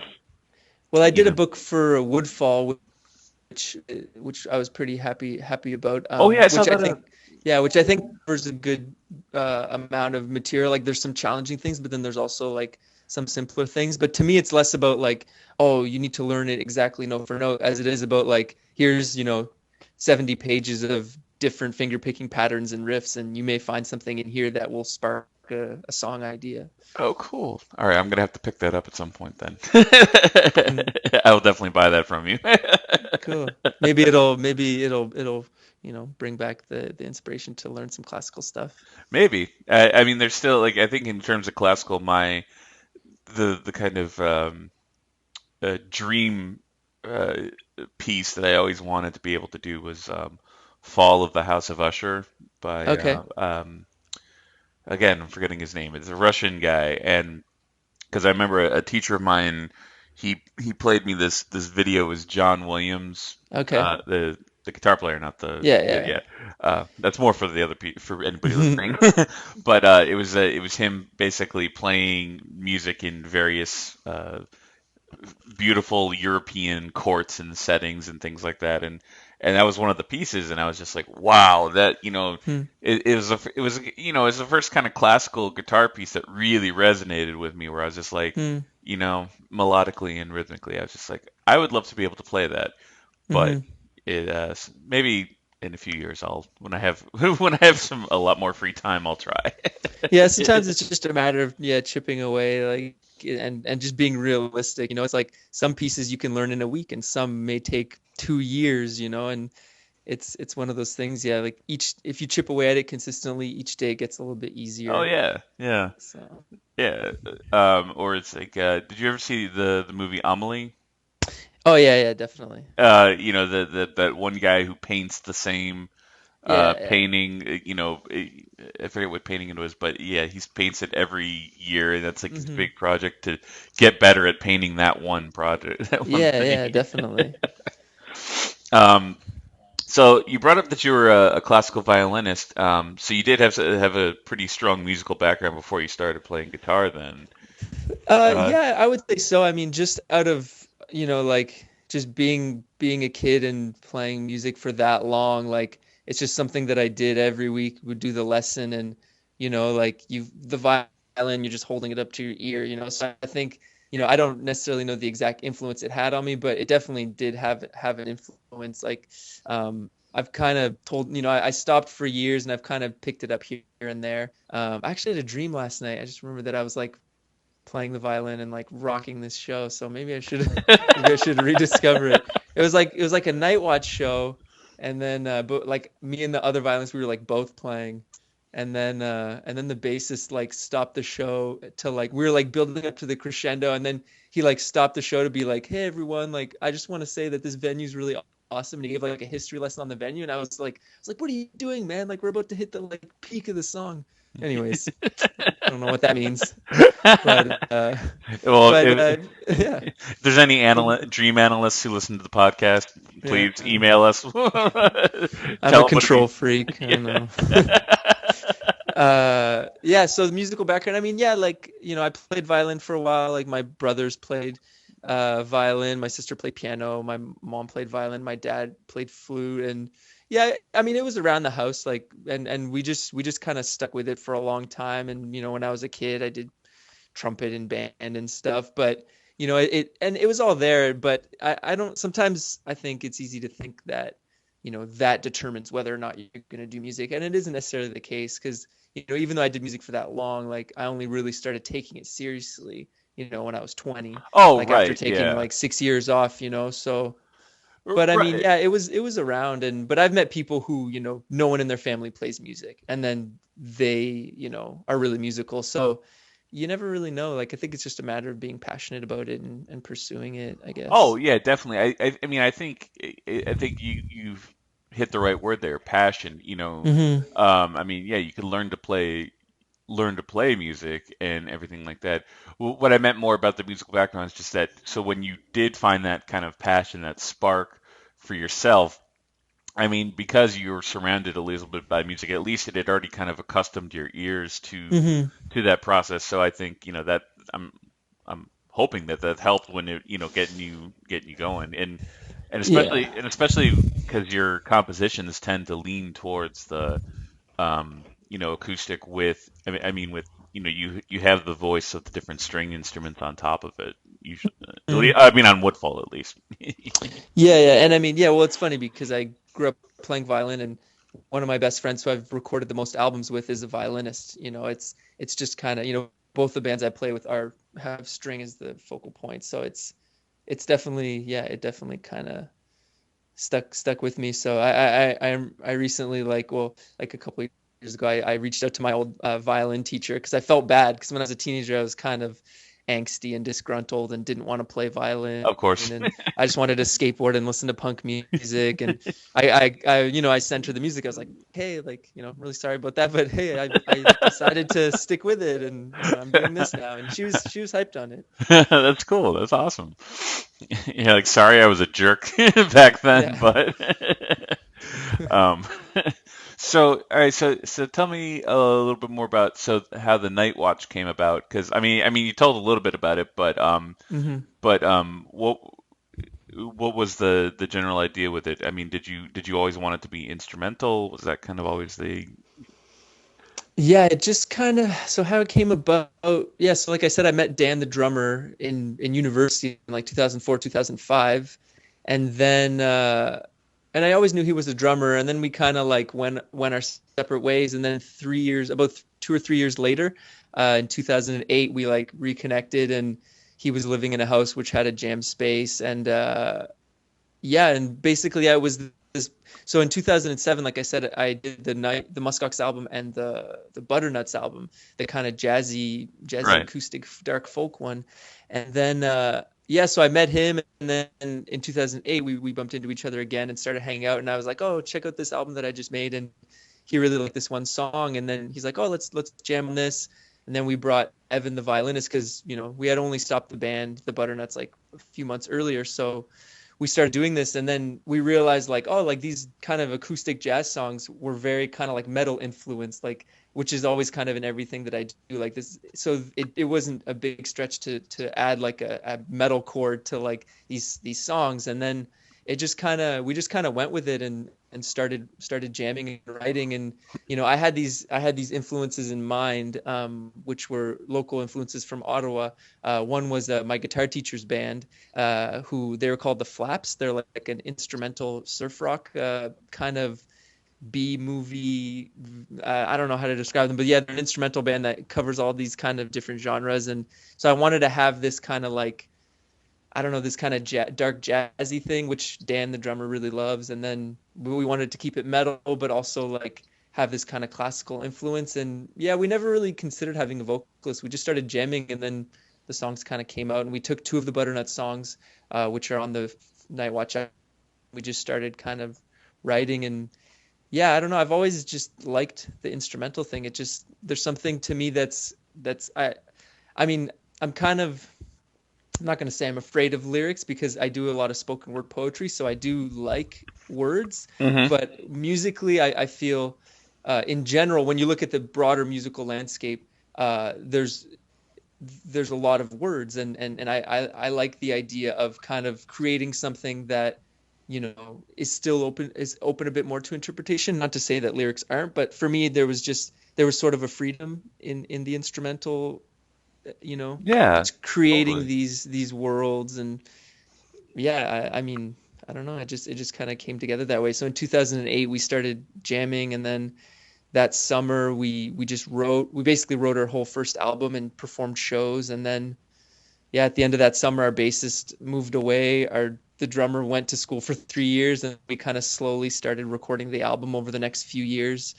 Well, I you did a know. book for Woodfall, which I was pretty happy about. Oh yeah, I saw Which I that. think, yeah, which I think covers a good amount of material. Like there's some challenging things, but then there's also like some simpler things. But to me, it's less about like, oh, you need to learn it exactly note for note, as it is about like, here's 70 pages of different finger picking patterns and riffs, and you may find something in here that will spark a song idea. Oh, cool. All right, I'm gonna have to pick that up at some point then. Mhm. I will definitely buy that from you. Cool. Maybe it'll bring back the inspiration to learn some classical stuff. Maybe. I mean, there's still like I think in terms of classical, the kind of dream uh, piece that I always wanted to be able to do was "Fall of the House of Usher" by Okay. again I'm forgetting his name. It's a Russian guy, and because I remember a teacher of mine, he played me this video was John Williams, Okay. the guitar player, not Yeah, yeah. yeah. That's more for the other for anybody Mhm. listening. But it was him basically playing music in various beautiful European courts and settings and things like that, and that was one of the pieces, and I was just like, wow, that Hmm. it was the first kind of classical guitar piece that really resonated with me, where I was just like, Hmm. melodically and rhythmically, I was just like, I would love to be able to play that, but Hmm. maybe in a few years when I have when I have a lot more free time, I'll try. Yeah, sometimes it's just a matter of chipping away, like, and just being realistic. It's like some pieces you can learn in a week and some may take 2 years, and it's one of those things, yeah, like if you chip away at it consistently, each day gets a little bit Oh easier. yeah, yeah, So, yeah. Or it's like, did you ever see the movie Amelie? oh yeah, yeah, definitely. That one guy who paints the same Yeah, yeah. painting. I forget what painting it was, but yeah, he paints it every year, and that's like his Hmm. big project to get better at painting that one project, that one Yeah, thing. yeah, definitely. Um, so you brought up that you were a classical violinist. So you did have a pretty strong musical background before you started playing guitar, then. Uh, Yeah, I would say so. I mean, just out of, like just being a kid and playing music for that long, like it's just something that I did every week, would do the lesson, and like the violin, you're just holding it up to your ear, So I think, I don't necessarily know the exact influence it had on me, but it definitely did have an influence. Like I've kind of told, I stopped for years and I've kind of picked it up here and there. I actually had a dream last night. I just remember that I was like playing the violin and like rocking this show. So maybe I should maybe I should rediscover it. It was like a night watch show, and then but like me and the other violinists, we were like both playing. And then the bassist like stopped the show to like we were like building up to the crescendo, and then he like stopped the show to be like, "Hey everyone, like I just want to say that this venue's really awesome." And he gave like a history lesson on the venue, and I was like, "What are you doing, man? Like we're about to hit the like peak of the song." Anyways, I don't know what that means. But well, but if, yeah. if there's any But dream analysts who listen to the podcast, yeah, please email us. I'm a Tell them what it control means. freak. I don't Yeah. know. Yeah, so the musical background, I mean, yeah, like, I played violin for a while, like my brothers played violin. My sister played piano. My mom played violin. My dad played flute. And yeah, I mean, it was around the house, like, and we just kind of stuck with it for a long time. And, when I was a kid, I did trumpet and band and stuff, but it was all there. But I don't, sometimes I think it's easy to think that, that determines whether or not you're going to do music. And it isn't necessarily the case, because, even though I did music for that long, like I only really started taking it seriously, when I was 20, Oh, like after right, taking yeah. like 6 years off, so, but I mean, Right. yeah, it was around. But I've met people who, no one in their family plays music, and then they, are really musical. So you never really know. Like, I think it's just a matter of being passionate about it and pursuing it, I Oh guess. yeah, definitely. I mean, I think you've hit the right word there, passion. Hmm. I mean, yeah, you can learn to play music and everything like that. What I meant more about the musical background is just that. So when you did find that kind of passion, that spark for yourself, I mean, because you were surrounded a little bit by music, at least it had already kind of accustomed your ears Hmm. to that process. So I think that I'm hoping that helped when getting you going, and Yeah. especially because your compositions tend to lean towards the acoustic with I mean with you have the voice of the different string instruments on top of it usually. I mean on Woodfall at least. Yeah, yeah, and I mean, yeah, well, it's funny because I grew up playing violin, and one of my best friends who I've recorded the most albums with is a violinist. It's just kind of, both the bands I play with are have string as the focal point, so it's definitely, yeah, it definitely kind of stuck with me. So I recently, like, well, like a couple of years ago, I reached out to my old violin teacher because I felt bad, because when I was a teenager I was kind of angsty and disgruntled and didn't want to play violin, Of course. and I just wanted to skateboard and listen to punk music. And I sent her the music. I was like, hey, like, I'm really sorry about that, but hey, I decided to stick with it, and I'm doing this now. And she was hyped on it. That's cool. That's awesome. Yeah, like sorry I was a jerk back then, Yeah. but um so all right, so tell me a little bit more about how the Night Watch came about, because I mean you told a little bit about it, but Hmm. what was the general idea with it? I mean, did you always want it to be instrumental? Was that kind of always the Yeah, it just kind of, so how it came about. Yeah, so like I said, I met Dan the drummer in university in like 2004, 2005. And then and I always knew he was a drummer, and then we kind of like went our separate ways. And then about 2 or 3 years later, in 2008, we like reconnected, and he was living in a house which had a jam space. And yeah, and basically I was this. So in 2007, like I said, I did the Musk Ox album and the Butternuts album, the kind of jazzy right? acoustic dark folk one. And then yeah, so I met him, and then in 2008 we bumped into each other again and started hanging out. And I was like, oh, check out this album that I just made, and he really liked this one song. And then he's like, oh, let's jam on this. And then we brought Evan the violinist, because we had only stopped the band, the Butternuts, like a few months earlier. So we started doing this, and then we realized, like, oh, like these kind of acoustic jazz songs were very kind of like metal influenced, like, which is always kind of in everything that I do, like this. So it wasn't a big stretch to add like a metal chord to like these songs. And then we just kind of went with it, and started jamming and writing. And I had these influences in mind, which were local influences from Ottawa. One was my guitar teacher's band, who they were called the Flaps. They're like an instrumental surf rock kind of B movie. I don't know how to describe them, but yeah, they're an instrumental band that covers all these kind of different genres. And so I wanted to have this kind of like, I don't know, this kind of dark jazzy thing, which Dan the drummer really loves. And then we wanted to keep it metal, but also like have this kind of classical influence. And yeah, we never really considered having a vocalist. We just started jamming, and then the songs kind of came out. And we took two of the Butternut songs, which are on the Night Watch. We just started kind of writing. And yeah, I don't know, I've always just liked the instrumental thing. It just, there's something to me that's I mean, I'm kind of, I'm not going to say I'm afraid of lyrics, because I do a lot of spoken word poetry, so I do like words. Hmm. But musically, I feel, in general, when you look at the broader musical landscape, there's there's a lot of words, and I like the idea of kind of creating something that, is still open a bit more to interpretation. Not to say that lyrics aren't, but for me there was sort of a freedom in the instrumental, Yeah, creating totally. these worlds. And yeah, I mean, I don't know, it just kind of came together that way. So in 2008 we started jamming, and then that summer we basically wrote our whole first album and performed shows. And then yeah, at the end of that summer our bassist moved away, the drummer went to school for 3 years, and we kind of slowly started recording the album over the next few years,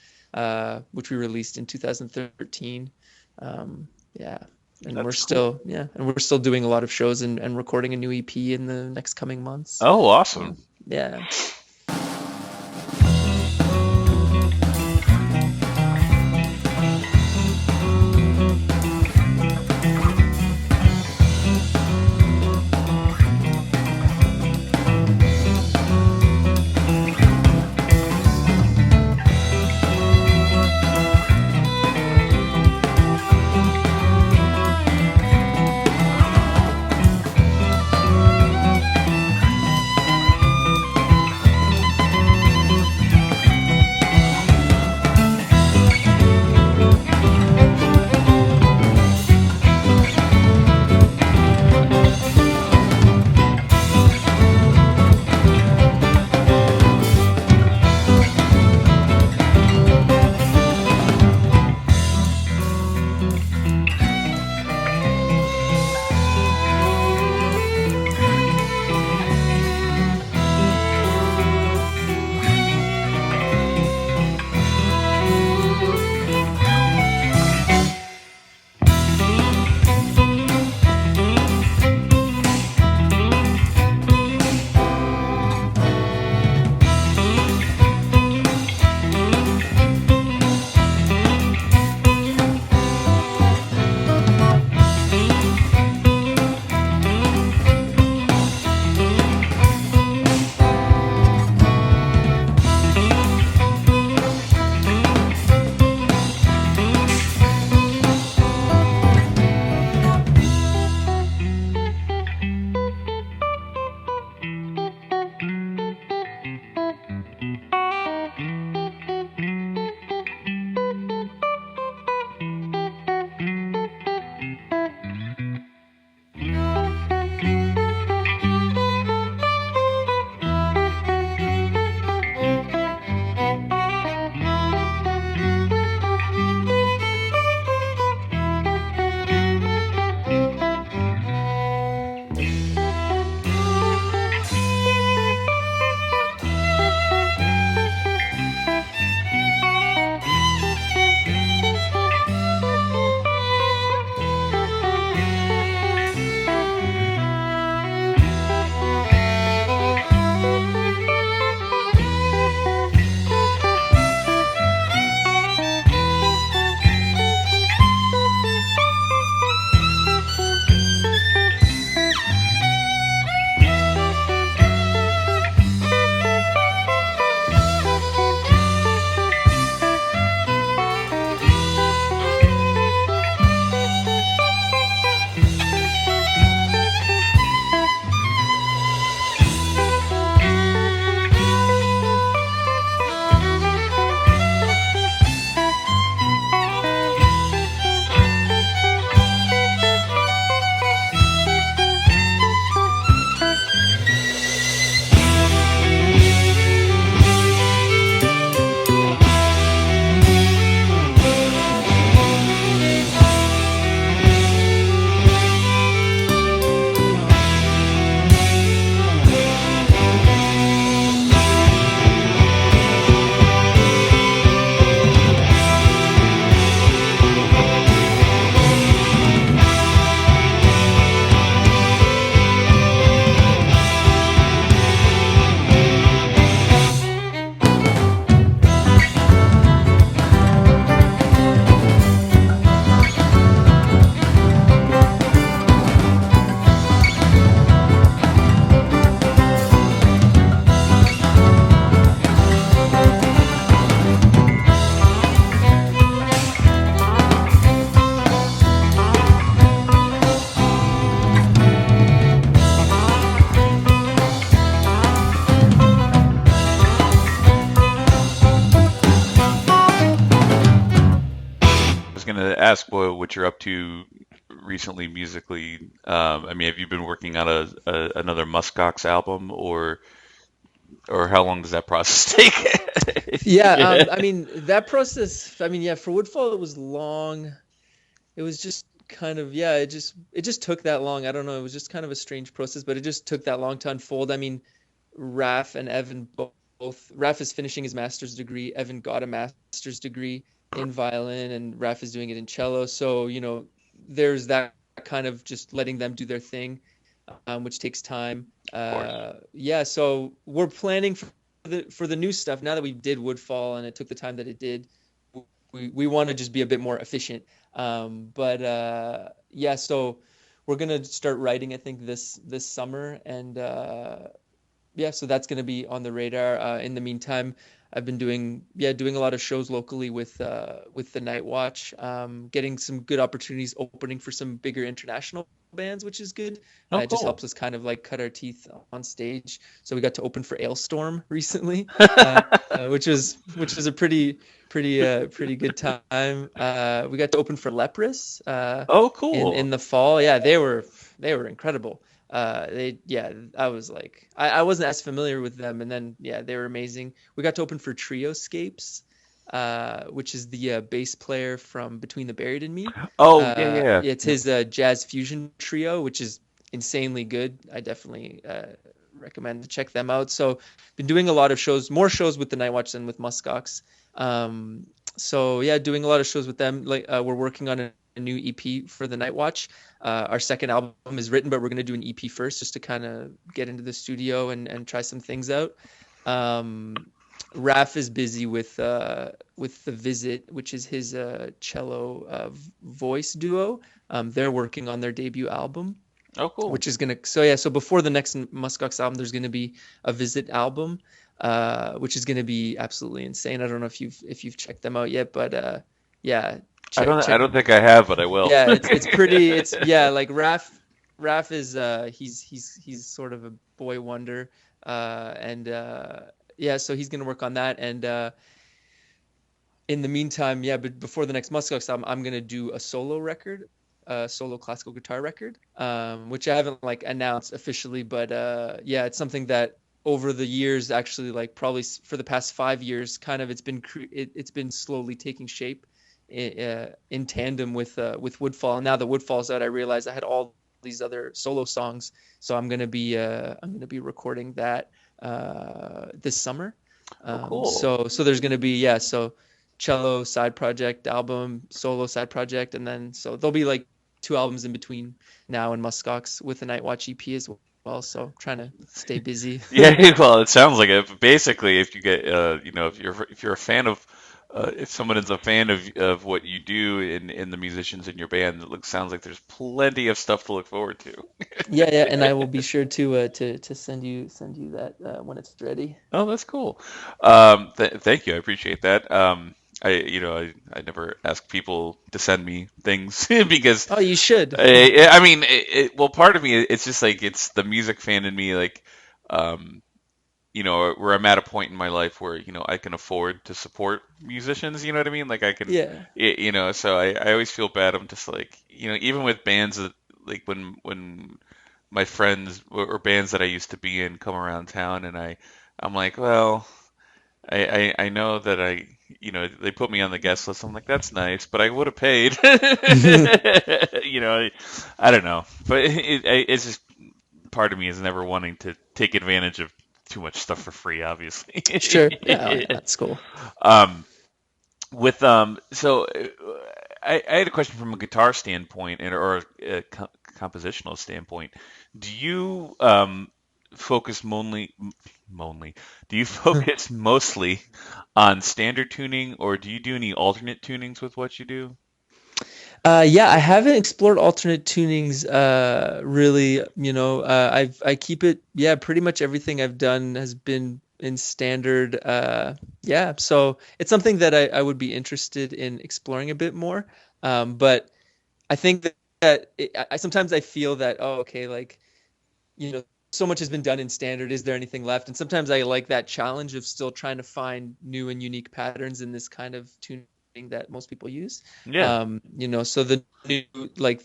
which we released in 2013. Yeah. And That's cool. we're still doing a lot of shows and recording a new EP in the next coming months. Oh, awesome. Yeah. ask what you're up to recently musically. I mean, have you been working on another Musk Ox album, or how long does that process take? Yeah, I mean that process. I mean, yeah, for Woodfall it was long. It was just kind of yeah. It just took that long. I don't know. It was just kind of a strange process, but it just took that long to unfold. I mean, Raf and Evan both. Raf is finishing his master's degree. Evan got a master's degree in violin, and Raf is doing it in cello. So there's that kind of just letting them do their thing, which takes time. Of course. Yeah, so we're planning for the new stuff now that we did Woodfall and it took the time that it did. We want to just be a bit more efficient. Yeah, so we're gonna start writing I think this summer, and yeah, so that's gonna be on the radar. In the meantime, I've been doing a lot of shows locally with the Night Watch, getting some good opportunities opening for some bigger international bands, which is good. Oh, It just cool. helps us kind of like cut our teeth on stage. So we got to open for Ailstorm recently, which was a pretty good time. We got to open for Ypres Oh, cool. in the fall. Yeah, they were incredible. I was like, I wasn't as familiar with them, and then yeah, they were amazing. We got to open for Trioscapes, which is the bass player from Between the Buried and Me. Oh, yeah. It's his jazz fusion trio, which is insanely good. I definitely recommend to check them out. So, been doing a lot of shows, more shows with the Night Watch than with Musk Ox. So yeah, doing a lot of shows with them. Like we're working on a new EP for the Night Watch. Our second album is written, but we're going to do an EP first just to kind of get into the studio and try some things out. Raf is busy with The Visit, which is his cello voice duo. They're working on their debut album, Oh, cool. which is going to, so before the next Musk Ox album, there's going to be a Visit album, which is going to be absolutely insane. I don't know if you've checked them out yet, but yeah. I don't think I have, but I will. Yeah, it's pretty. Like Raf is he's sort of a boy wonder, and yeah, so he's gonna work on that. And in the meantime, yeah, but before the next Musk Ox album, I'm gonna do a solo record, a solo classical guitar record, which I haven't like announced officially, but yeah, it's something that over the years, actually, like probably for the past 5 years, kind of it's been slowly taking shape in tandem with Woodfall. And now that Woodfall's out, I realized I had all these other solo songs, so I'm gonna be recording that this summer. Cool. So there's gonna be so cello side project, album, solo side project, and then so there'll be like 2 albums in between now and Musk Ox with the Night Watch EP as well. So trying to stay busy. Yeah, well, it sounds like it. Basically, if you get, if you're a fan of, if someone is a fan of what you do in the musicians in your band, sounds like there's plenty of stuff to look forward to. Yeah, and I will be sure to send you that when it's ready. Oh, that's cool. Thank you. I appreciate that. I never ask people to send me things because Oh, you should. I mean, well, part of me, it's just like it's the music fan in me, like, where I'm at a point in my life where, I can afford to support musicians, you know what I mean? Like I can, Yeah. so I always feel bad. I'm just like, even with bands that, like when my friends or bands that I used to be in come around town and I'm like, well, I know that they put me on the guest list. I'm like, that's nice, but I would have paid. I don't know, but it's just part of me is never wanting to take advantage of too much stuff for free, obviously. Sure. Yeah, that's cool. So I had a question from a guitar standpoint or a compositional standpoint. Do you focus do you focus mostly on standard tuning, or do you do any alternate tunings with what you do? Yeah, I haven't explored alternate tunings really. I keep it. Yeah, pretty much everything I've done has been in standard. Yeah, so it's something that I would be interested in exploring a bit more. But I think that I sometimes I feel that okay, like so much has been done in standard. Is there anything left? And sometimes I like that challenge of still trying to find new and unique patterns in this kind of tuning that most people use. Yeah. So the new like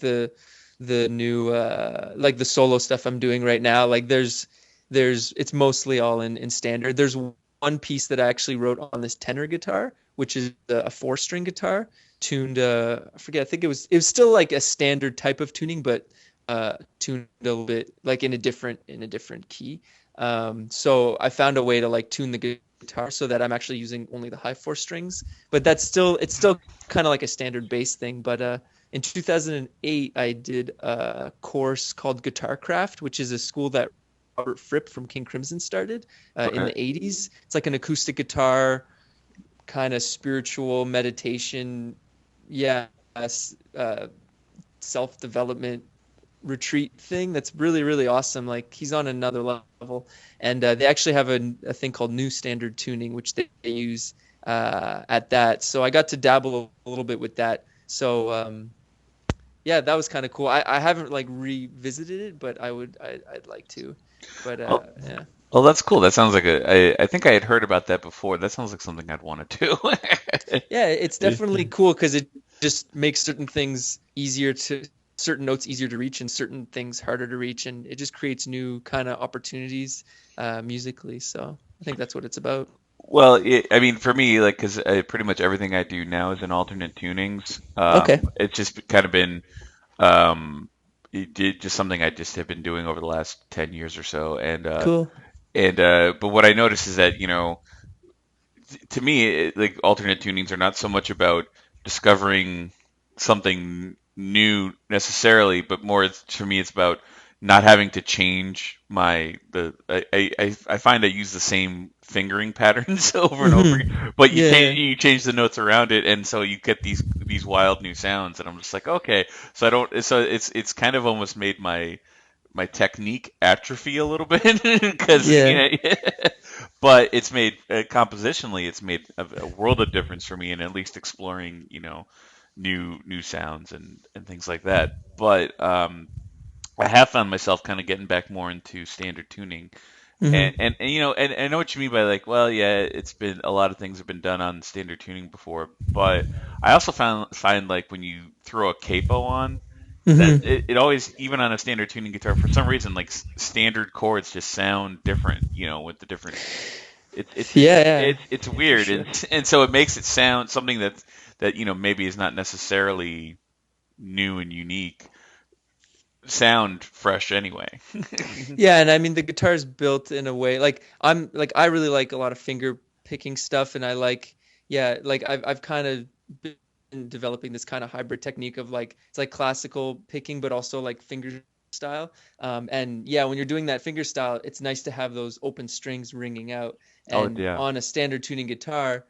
the solo stuff I'm doing right now, like it's mostly all in standard. There's one piece that I actually wrote on this tenor guitar, which is a 4-string guitar tuned. I forget. I think it was still like a standard type of tuning, but tuned a little bit like in a different key. So I found a way to like tune the guitar so that I'm actually using only the high 4 strings, but it's still kind of like a standard bass thing. But in 2008, I did a course called Guitarcraft, which is a school that Robert Fripp from King Crimson started in the 80s. It's like an acoustic guitar kind of spiritual meditation, self-development retreat thing that's really, really awesome. Like, he's on another level. And they actually have a thing called New Standard Tuning, which they use at that. So I got to dabble a little bit with that. So that was kind of cool. I haven't like revisited it, but I'd like to. But yeah. Well, that's cool. That sounds like I think I had heard about that before. That sounds like something I'd want to do. Yeah, it's definitely cool because it just makes certain notes easier to reach and certain things harder to reach, and it just creates new kind of opportunities musically. So I think that's what it's about. Well, I mean, for me, like, because pretty much everything I do now is in alternate tunings. Okay. It's just kind of been just something I just have been doing over the last 10 years or so. Cool. But what I notice is that, to me, like, alternate tunings are not so much about discovering something new necessarily, but more for me, it's about not having to change I find I use the same fingering patterns over and over again, but you change the notes around it, and so you get these wild new sounds, and I'm just like, okay, so it's kind of almost made my technique atrophy a little bit because but it's made compositionally it's made a world of difference for me, and at least exploring new sounds and things like that. But I have found myself kind of getting back more into standard tuning. And I know what you mean by, like, well, yeah, it's been a lot of things have been done on standard tuning before, but I also find like when you throw a capo on, that it always, even on a standard tuning guitar, for some reason, like, standard chords just sound different, with the different. It's weird, sure. and so it makes it sound something that maybe is not necessarily new and unique, sound fresh anyway. Yeah, and I mean the guitar is built in a way like I really like a lot of finger picking stuff, and I've kind of been developing this kind of hybrid technique of like it's like classical picking but also like finger style. And yeah, when you're doing that finger style, it's nice to have those open strings ringing out. And on a standard tuning guitar,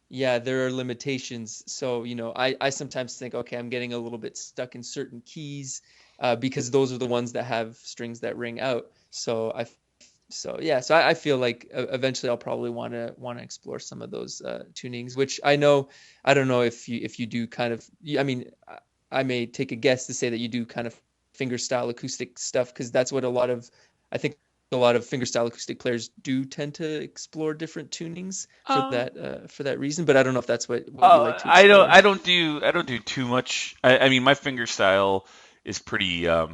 there are limitations. So, I sometimes think, okay, I'm getting a little bit stuck in certain keys because those are the ones that have strings that ring out. So I feel like eventually I'll probably want to explore some of those tunings, which I don't know if you do kind of, I mean, I may take a guess to say that you do kind of finger style acoustic stuff, because that's what I think a lot of fingerstyle acoustic players do tend to explore different tunings for that reason. But I don't know if that's what you like to explore. I don't do too much. I mean, my finger style is pretty. I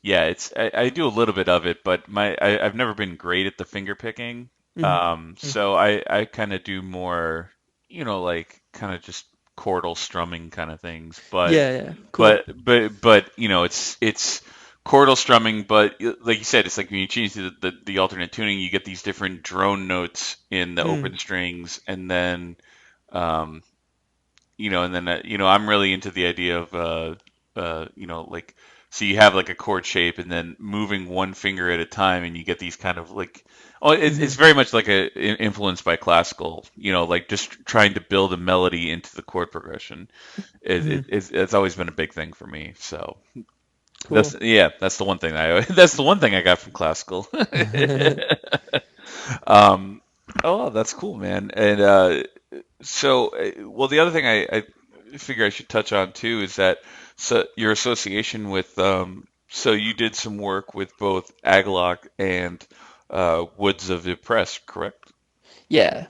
do a little bit of it, but I've never been great at the finger picking. So I kind of do more, like kind of just chordal strumming kind of things. But cool. but it's chordal strumming, but like you said, it's like when you change the alternate tuning, you get these different drone notes in the open strings, and then I'm really into the idea of like, so you have like a chord shape, and then moving one finger at a time, and you get these kind of like, it's very much like influenced by classical, like just trying to build a melody into the chord progression. It's always been a big thing for me. So cool. That's the one thing I got from classical. That's cool, man. And the other thing I figure I should touch on too is that your association with so you did some work with both Agalloch and Woods of Ypres, correct? Yeah.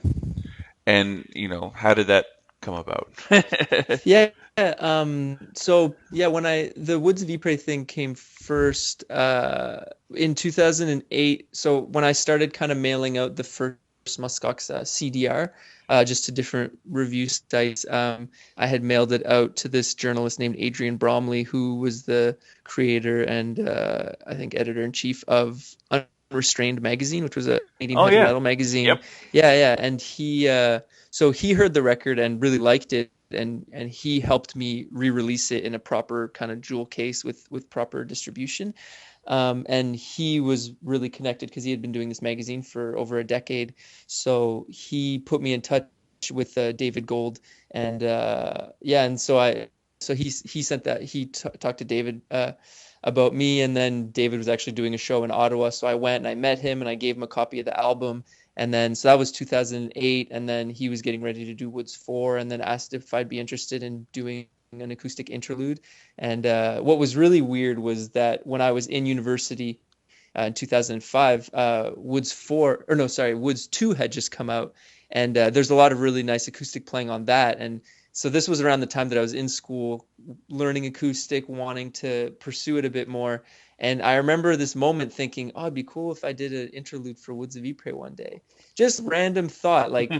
And how did that come about? Yeah. So yeah, when the Woods of Ypres thing came first, in 2008. So when I started kind of mailing out the first Musk Ox CDR, just to different review sites, I had mailed it out to this journalist named Adrian Bromley, who was the creator and I think editor-in-chief of Unrestrained magazine, which was a Canadian Oh heavy yeah. metal magazine. Yep. Yeah, and so he heard the record and really liked it, and he helped me re-release it in a proper kind of jewel case with proper distribution. And he was really connected because he had been doing this magazine for over a decade. So he put me in touch with David Gold, and and so he sent that he talked to David about me, and then David was actually doing a show in Ottawa, so I went and I met him and I gave him a copy of the album. And then, so that was 2008. And then he was getting ready to do Woods 4 and then asked if I'd be interested in doing an acoustic interlude. And what was really weird was that when I was in university in 2005, Woods 2 had just come out. And there's a lot of really nice acoustic playing on that. And so this was around the time that I was in school, learning acoustic, wanting to pursue it a bit more. And I remember this moment thinking, oh, it'd be cool if I did an interlude for Woods of Ypres one day. Just random thought, like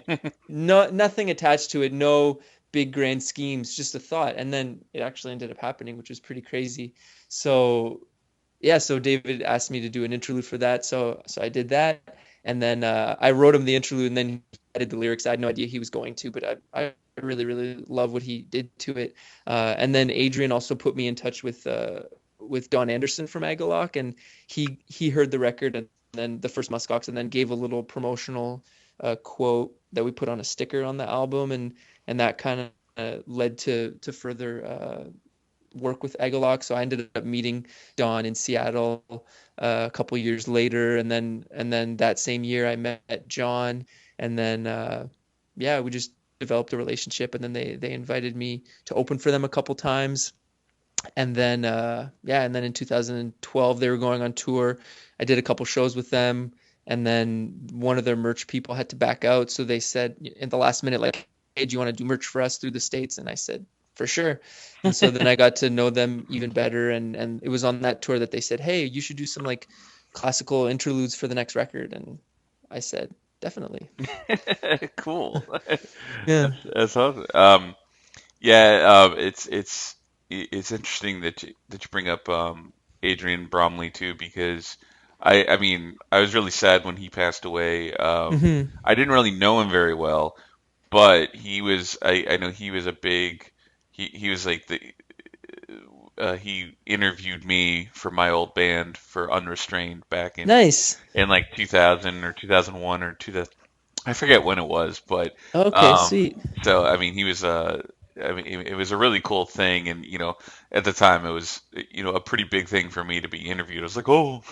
nothing attached to it, no big grand schemes, just a thought. And then it actually ended up happening, which was pretty crazy. So yeah, so David asked me to do an interlude for that. So I did that. And then I wrote him the interlude, and then he added the lyrics. I had no idea he was going to, but I really, really love what he did to it. And then Adrian also put me in touch with Don Anderson from Agalloch, and he heard the record and then the first Musk Ox, and then gave a little promotional quote that we put on a sticker on the album, and that kind of led to further work with Agalloch. So I ended up meeting Don in Seattle a couple years later, and then that same year I met John, and then we just developed a relationship, and then they invited me to open for them a couple times. And then and then in 2012 they were going on tour. I did a couple shows with them, and then one of their merch people had to back out, so they said in the last minute, like, hey, do you want to do merch for us through the States? And I said, for sure. And so then I got to know them even better, and it was on that tour that they said, hey, you should do some like classical interludes for the next record. And I said, definitely. Cool. Yeah. That's awesome. It's interesting that you bring up Adrian Bromley too, because I mean I was really sad when he passed away. Mm-hmm. I didn't really know him very well, but I know he was a big he was like the he interviewed me for my old band for Unrestrained back Nice. in like 2000 or 2001 or 2000. I forget when it was, but Okay, sweet. so I mean he was I mean it was a really cool thing, and at the time it was a pretty big thing for me to be interviewed. I was like, oh,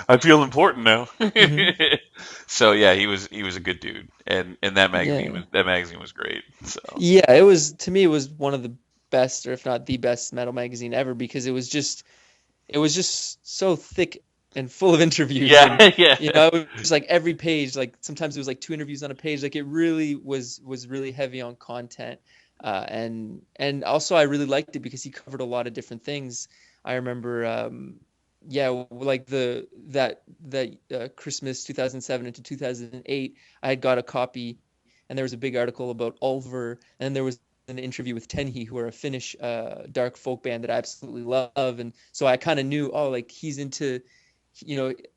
I feel important now. Mm-hmm. So yeah, he was a good dude, and that Yeah. magazine was great. So Yeah, it was, to me, it was one of the best, or if not the best metal magazine ever, because it was just so thick and full of interviews. And yeah. it was like every page, like sometimes it was like 2 interviews on a page. Like it really was really heavy on content. And also I really liked it because he covered a lot of different things. I remember like that Christmas 2007 into 2008, I had got a copy, and there was a big article about Ulver, and there was an interview with Tenhi, who are a Finnish dark folk band that I absolutely love. And so I kind of knew, oh, like he's into,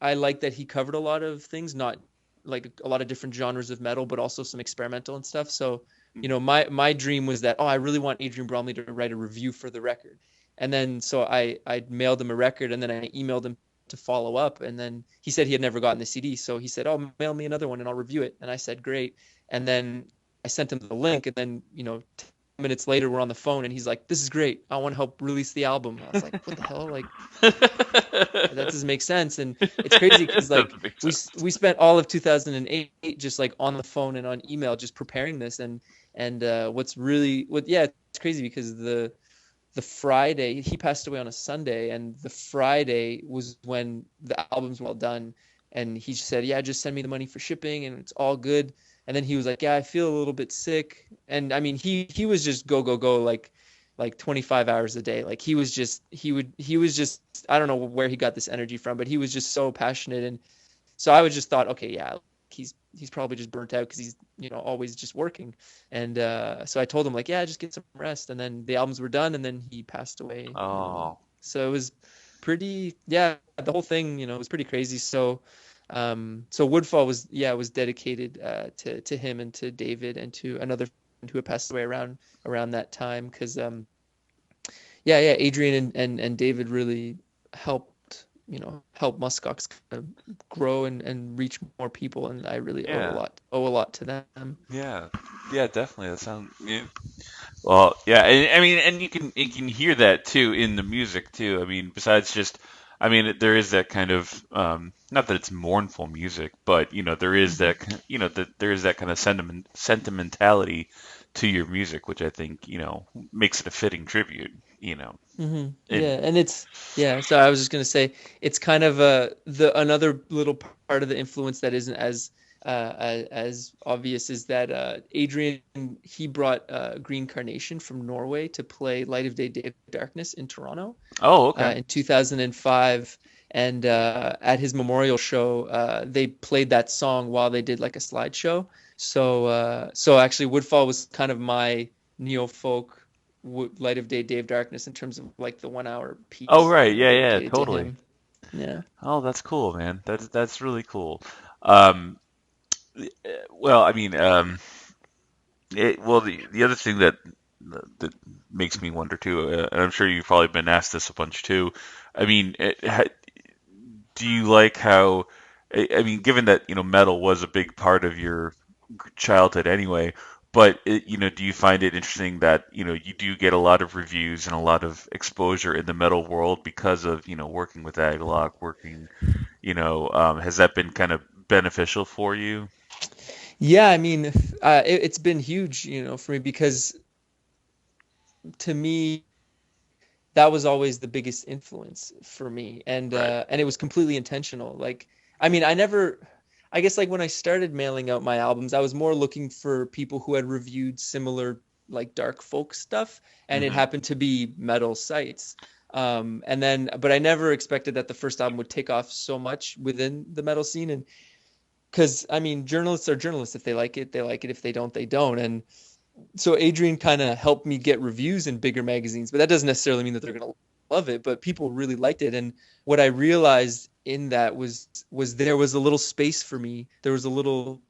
I like that he covered a lot of things, not like a lot of different genres of metal, but also some experimental and stuff. So, my dream was that, oh, I really want Adrian Bromley to write a review for the record. And then so I mailed him a record, and then I emailed him to follow up. And then he said he had never gotten the CD. So he said, oh, mail me another one and I'll review it. And I said, great. And then I sent him the link, and then, 10 minutes later we're on the phone, and he's like, this is great, I want to help release the album. I was like, what the hell? Like, that doesn't make sense. And it's crazy because like we spent all of 2008 just like on the phone and on email just preparing this. And it's crazy because the Friday, he passed away on a Sunday, and the Friday was when the album's well done, and he just said, yeah, just send me the money for shipping and it's all good. And then he was like, yeah, I feel a little bit sick. And I mean, he was just go, like 25 hours a day. Like he was just, I don't know where he got this energy from, but he was just so passionate. And so I was just thought, okay, yeah, he's probably just burnt out because he's, always just working. And so I told him like, yeah, just get some rest. And then the albums were done, and then he passed away. Oh. So it was pretty, yeah, the whole thing, was pretty crazy. So so Woodfall was dedicated to him and to David and to another friend who had passed away around that time, because Adrian and David really helped Musk Ox kind of grow and reach more people, and I really owe a lot to them. Yeah, definitely. That sounds, yeah. Well, yeah, and I mean, and you can hear that too in the music too. I mean, besides just, I mean, there is that kind of, not that it's mournful music, but there is that, there is that kind of sentimentality to your music, which I think makes it a fitting tribute. Mm-hmm. So I was just gonna say, it's kind of another little part of the influence that isn't as obvious is that Adrian, he brought Green Carnation from Norway to play Light of Day, Day of Darkness in Toronto. Oh, okay. In 2005, and at his memorial show, they played that song while they did like a slideshow. So actually, Woodfall was kind of my neo folk Light of Day, Day of Darkness in terms of like the 1 hour piece. Oh, right. Yeah, dedicated to totally. him. Yeah. Oh, that's cool, man. That's really cool. Well, I mean, the other thing that makes me wonder too, and I'm sure you've probably been asked this a bunch too. I mean, do you like how? I mean, given that metal was a big part of your childhood anyway, but do you find it interesting that you do get a lot of reviews and a lot of exposure in the metal world because of working with Agalloch, has that been kind of beneficial for you? Yeah, I mean, it's been huge, for me, because to me, that was always the biggest influence for me, and Right. And it was completely intentional. Like, I mean, I guess like when I started mailing out my albums, I was more looking for people who had reviewed similar like dark folk stuff, and it Hmm. happened to be metal sites. But I never expected that the first album would take off so much within the metal scene, and because I mean, journalists are journalists. If they like it, they like it. If they don't, they don't. And so Adrian kind of helped me get reviews in bigger magazines, but that doesn't necessarily mean that they're going to love it. But people really liked it. And what I realized in that was there was a little space for me. There was a little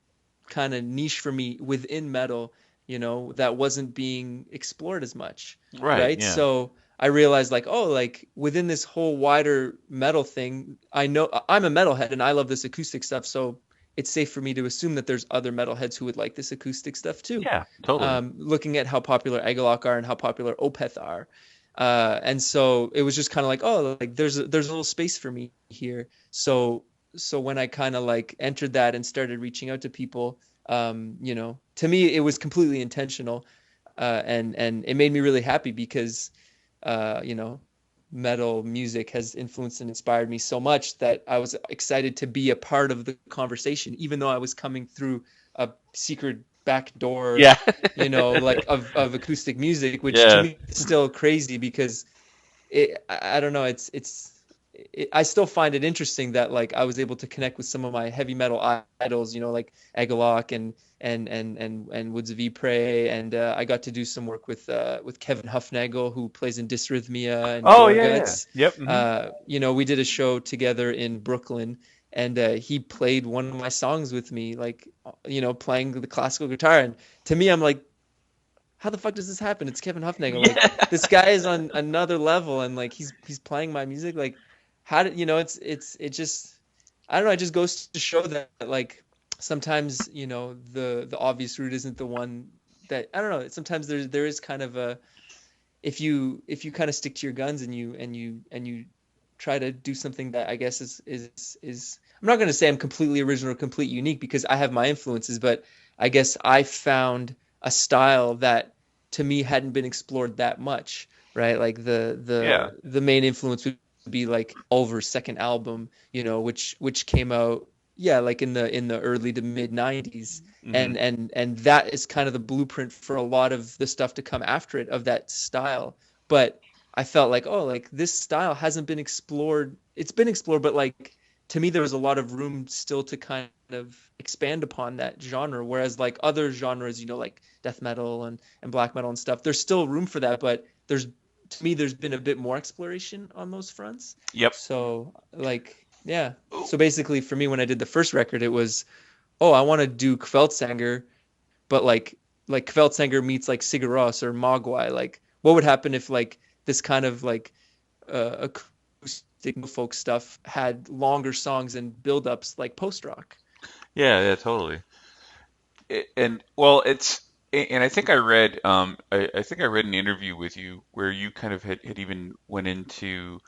kind of niche for me within metal, that wasn't being explored as much. Right. Right. Yeah. So I realized like, oh, like within this whole wider metal thing, I know I'm a metalhead and I love this acoustic stuff. So it's safe for me to assume that there's other metalheads who would like this acoustic stuff too. Yeah. Totally. Looking at how popular Agalloch are and how popular Opeth are. And so it was just kind of like, oh, like there's a little space for me here. So when I kind of like entered that and started reaching out to people, to me, it was completely intentional. And it made me really happy because, metal music has influenced and inspired me so much that I was excited to be a part of the conversation, even though I was coming through a secret back door, Yeah. like of acoustic music, which Yeah. to me is still crazy because I don't know, I still find it interesting that like I was able to connect with some of my heavy metal idols, like Agalloch and Woods of Ypres, and I got to do some work with Kevin Hufnagel, who plays in Dysrhythmia and Oh, yeah. Gorguts. Yep. Mhm. We did a show together in Brooklyn, and he played one of my songs with me, like playing the classical guitar, and to me, I'm like, how the fuck does this happen? It's Kevin Hufnagel. Like this guy is on another level, and like he's playing my music. Like, how did it just, I don't know. It just goes to show that like sometimes the obvious route isn't the one that, I don't know. Sometimes there is kind of a, if you kind of stick to your guns and you try to do something that I guess is I'm not going to say I'm completely original or completely unique, because I have my influences, but I guess I found a style that to me hadn't been explored that much, right? Like Yeah. the main influence would be like Ulver's second album, which came out, like in the early to mid 90s. Hmm. And that is kind of the blueprint for a lot of the stuff to come after it of that style. But I felt like, oh, like this style hasn't been explored. It's been explored, but like to me there was a lot of room still to kind of expand upon that genre, whereas like other genres, like death metal and black metal and stuff, there's still room for that, but to me there's been a bit more exploration on those fronts. Yep. So like, yeah. So basically for me, when I did the first record, it was, oh, I want to do Kveldsanger, but like Kveldsanger meets like Sigur Rós or Mogwai. Like what would happen if like this kind of like acoustic folk stuff had longer songs and build-ups like post-rock? Yeah, yeah, totally. And well, and I think I read I think I read an interview with you where you kind of had even went into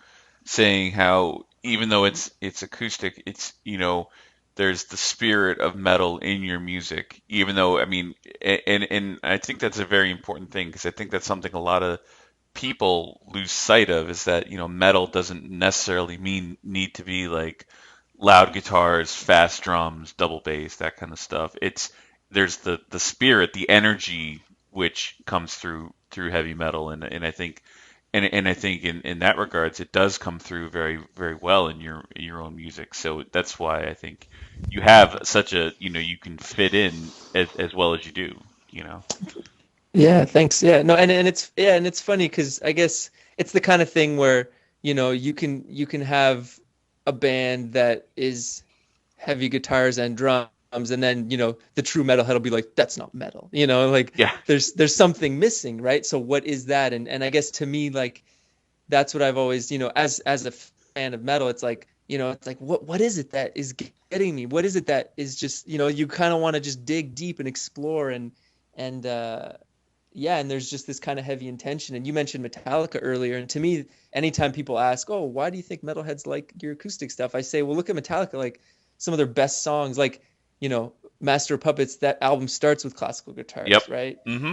saying how even though it's acoustic, it's there's the spirit of metal in your music, even though I mean, and I think that's a very important thing because I think that's something a lot of people lose sight of is that metal doesn't necessarily mean need to be like loud guitars, fast drums, double bass, that kind of stuff. There's the spirit, the energy which comes through heavy metal, and I think and I think in that regards it does come through very very well in your own music. So that's why I think you have such a you can fit in as well as you do. You know. Yeah, thanks. Yeah, no, and it's funny because I guess it's the kind of thing where you can have a band that is heavy guitars and drums, and then the true metalhead will be like, that's not metal, like Yeah. there's something missing, right? So what is that? And I guess to me, like that's what I've always, as a fan of metal, it's like, it's like what is it that is getting me? What is it that is just, you kind of want to just dig deep and explore and yeah, and there's just this kind of heavy intention. And you mentioned Metallica earlier, and to me, anytime people ask, "Oh, why do you think metalheads like your acoustic stuff?" I say, "Well, look at Metallica. Like some of their best songs, like Master of Puppets. That album starts with classical Yep. guitars, right? Hmm.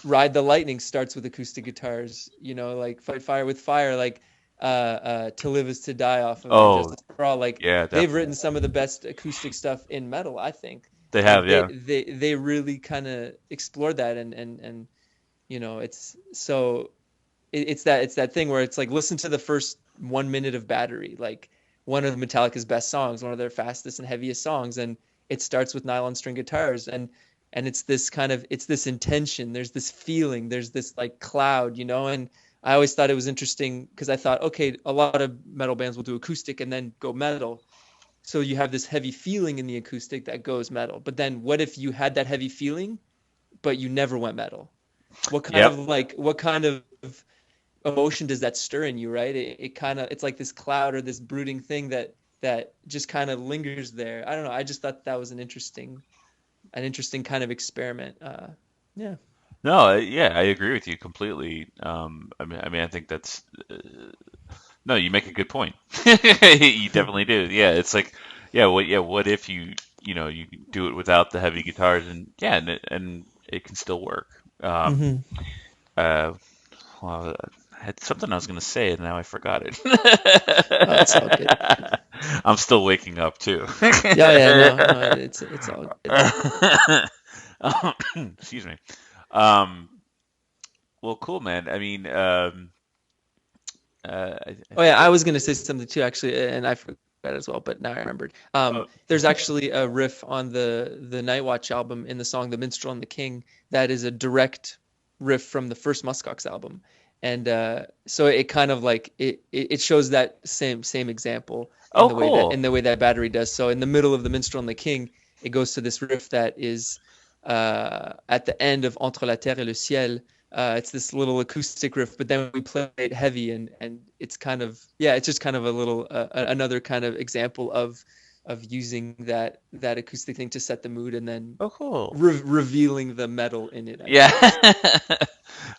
Ride the Lightning starts with acoustic guitars. Like Fight Fire with Fire, like To Live Is to Die off of Oh, Injustice for All. Like yeah, they've definitely. written some of the best acoustic stuff in metal, I think. They Like have, they yeah. they they really kind of explored that, and it's so it's that thing where it's like listen to the first 1 minute of Battery, like one of Metallica's best songs, one of their fastest and heaviest songs, and it starts with nylon string guitars, and it's this intention, there's this feeling, there's this like cloud, and I always thought it was interesting because I thought, okay, a lot of metal bands will do acoustic and then go metal, so you have this heavy feeling in the acoustic that goes metal. But then what if you had that heavy feeling, but you never went metal? Yep. What kind of emotion does that stir in you, right? It kind of, it's like this cloud or this brooding thing that just kind of lingers there. I don't know. I just thought that was an interesting kind of experiment. Yeah. No, yeah, I agree with you completely. I mean, I think that's no, you make a good point. You definitely do. Yeah, it's like, yeah, what if you do it without the heavy guitars and yeah, and it can still work. Mm-hmm. Uh, well, I had something I was going to say and now I forgot it. Oh, it's all good. I'm still waking up too. Yeah, yeah, no, it's all good. Excuse me. Um, well, cool, man. I mean, I Oh yeah, think I was gonna say something too, actually, and I forgot as well, but now I remembered. oh, There's actually a riff on the Night Watch album in the song "The Minstrel and the King" that is a direct riff from the first Musk Ox album, and so it kind of like it shows that same example in oh, the way that cool. Battery does. So in the middle of "The Minstrel and the King," it goes to this riff that is at the end of "Entre la terre et le ciel." It's this little acoustic riff, but then we play it heavy, and it's kind of, yeah, it's just kind of a little another kind of example of using that acoustic thing to set the mood, and then Oh, cool. revealing the metal in it, I Yeah. guess.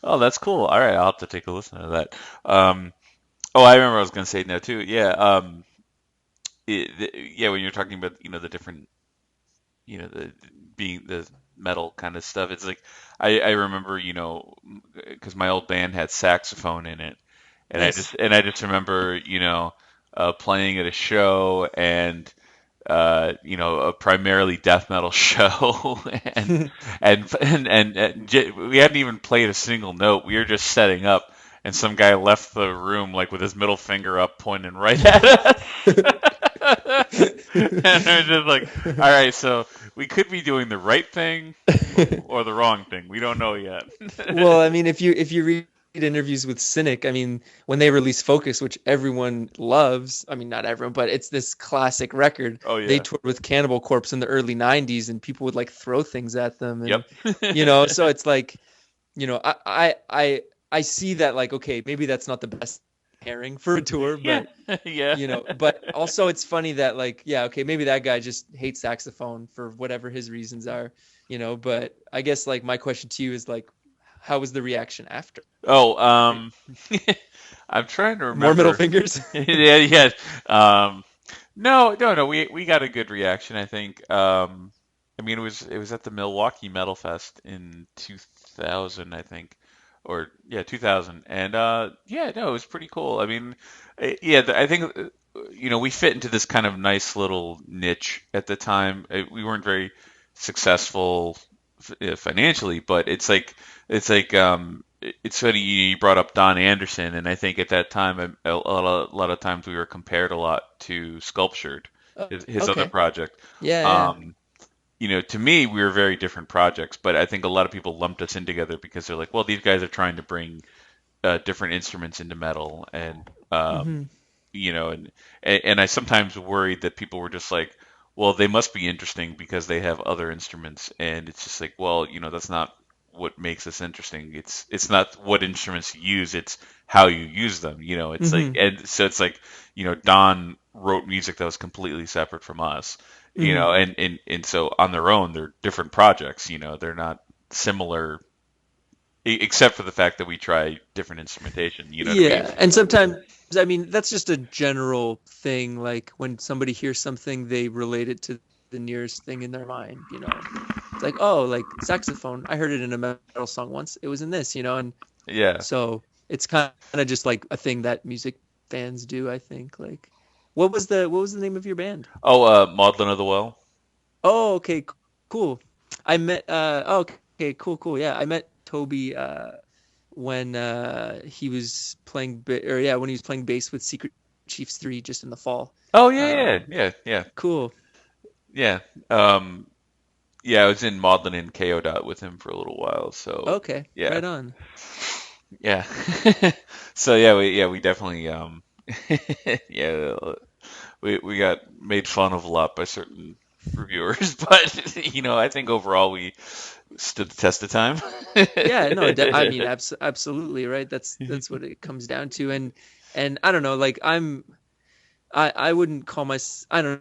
Oh, that's cool. All right, I'll have to take a listen to that. Oh, I remember what I was going to say now too. Yeah. Yeah, when you're talking about, the different, the being the metal kind of stuff, it's like I remember, because my old band had saxophone in it, and Nice. I just remember, playing at a show, and a primarily death metal show, and we hadn't even played a single note. We were just setting up, and some guy left the room like with his middle finger up, pointing right at us. And they're just like, all right, so we could be doing the right thing or the wrong thing. We don't know yet. Well, I mean, if you read interviews with Cynic, I mean, when they released Focus, which everyone loves, I mean, not everyone, but it's this classic record. Oh They yeah. toured with Cannibal Corpse in the early 90s, and people would like throw things at them, and Yep. so it's like, I see that, like, okay, maybe that's not the best pairing for a tour, Yeah. but Yeah. but also it's funny that, like, yeah, okay, maybe that guy just hates saxophone for whatever his reasons are, but I guess, like, my question to you is, like, how was the reaction after? Oh, I'm trying to More middle remember. fingers? Yeah, yeah. No. We got a good reaction, I think. I mean, it was at the Milwaukee Metal Fest in 2000, I think, or yeah, 2000, and yeah, no, it was pretty cool. I mean, yeah, I think we fit into this kind of nice little niche at the time. We weren't very successful financially, but it's funny you brought up Don Anderson, and I think at that time a lot of times we were compared a lot to Sculptured, Oh, his other okay. project. Yeah. Um, to me, we were very different projects, but I think a lot of people lumped us in together because they're like, well, these guys are trying to bring different instruments into metal, and Hmm. and I sometimes worried that people were just like, well, they must be interesting because they have other instruments, and it's just like, well, that's not what makes us interesting. It's not what instruments you use, it's how you use them. It's like, Hmm. and so it's like, Don wrote music that was completely separate from us, Hmm. and so on their own, they're different projects. They're not similar, except for the fact that we try different instrumentation. You know what I mean? Yeah, and sometimes, I mean, that's just a general thing. Like, when somebody hears something, they relate it to the nearest thing in their mind. It's like, oh, like saxophone. I heard it in a metal song once. It was in this. And Yeah. so it's kind of just like a thing that music fans do, I think. Like, what was the name of your band? Oh, Maudlin of the Well. Oh, okay, cool. I met oh, okay, cool. Yeah, I met Toby when he was playing or yeah, when he was playing bass with Secret Chiefs 3 just in the fall. Oh yeah, yeah, Um, yeah, yeah, cool. yeah. Um, yeah, I was in Maudlin and KO dot with him for a little while. So Okay, yeah, right on. yeah. So yeah, we definitely yeah, we got made fun of a lot by certain reviewers, but I think overall we stood the test of time. Yeah, no, I mean, absolutely, right? That's what it comes down to. And I don't know, like, I wouldn't call I don't know,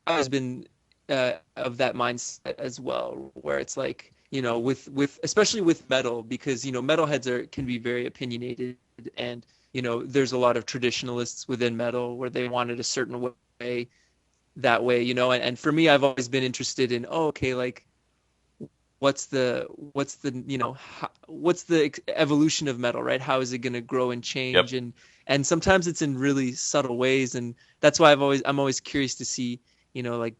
I've always been of that mindset as well, where it's like, with especially with metal, because metalheads can be very opinionated, and there's a lot of traditionalists within metal where they want it a certain way, that way, and for me, I've always been interested in, oh, okay, like, what's the what's the evolution of metal, right? How is it going to grow and Yep. change? And sometimes it's in really subtle ways, and that's why I'm always curious to see, like,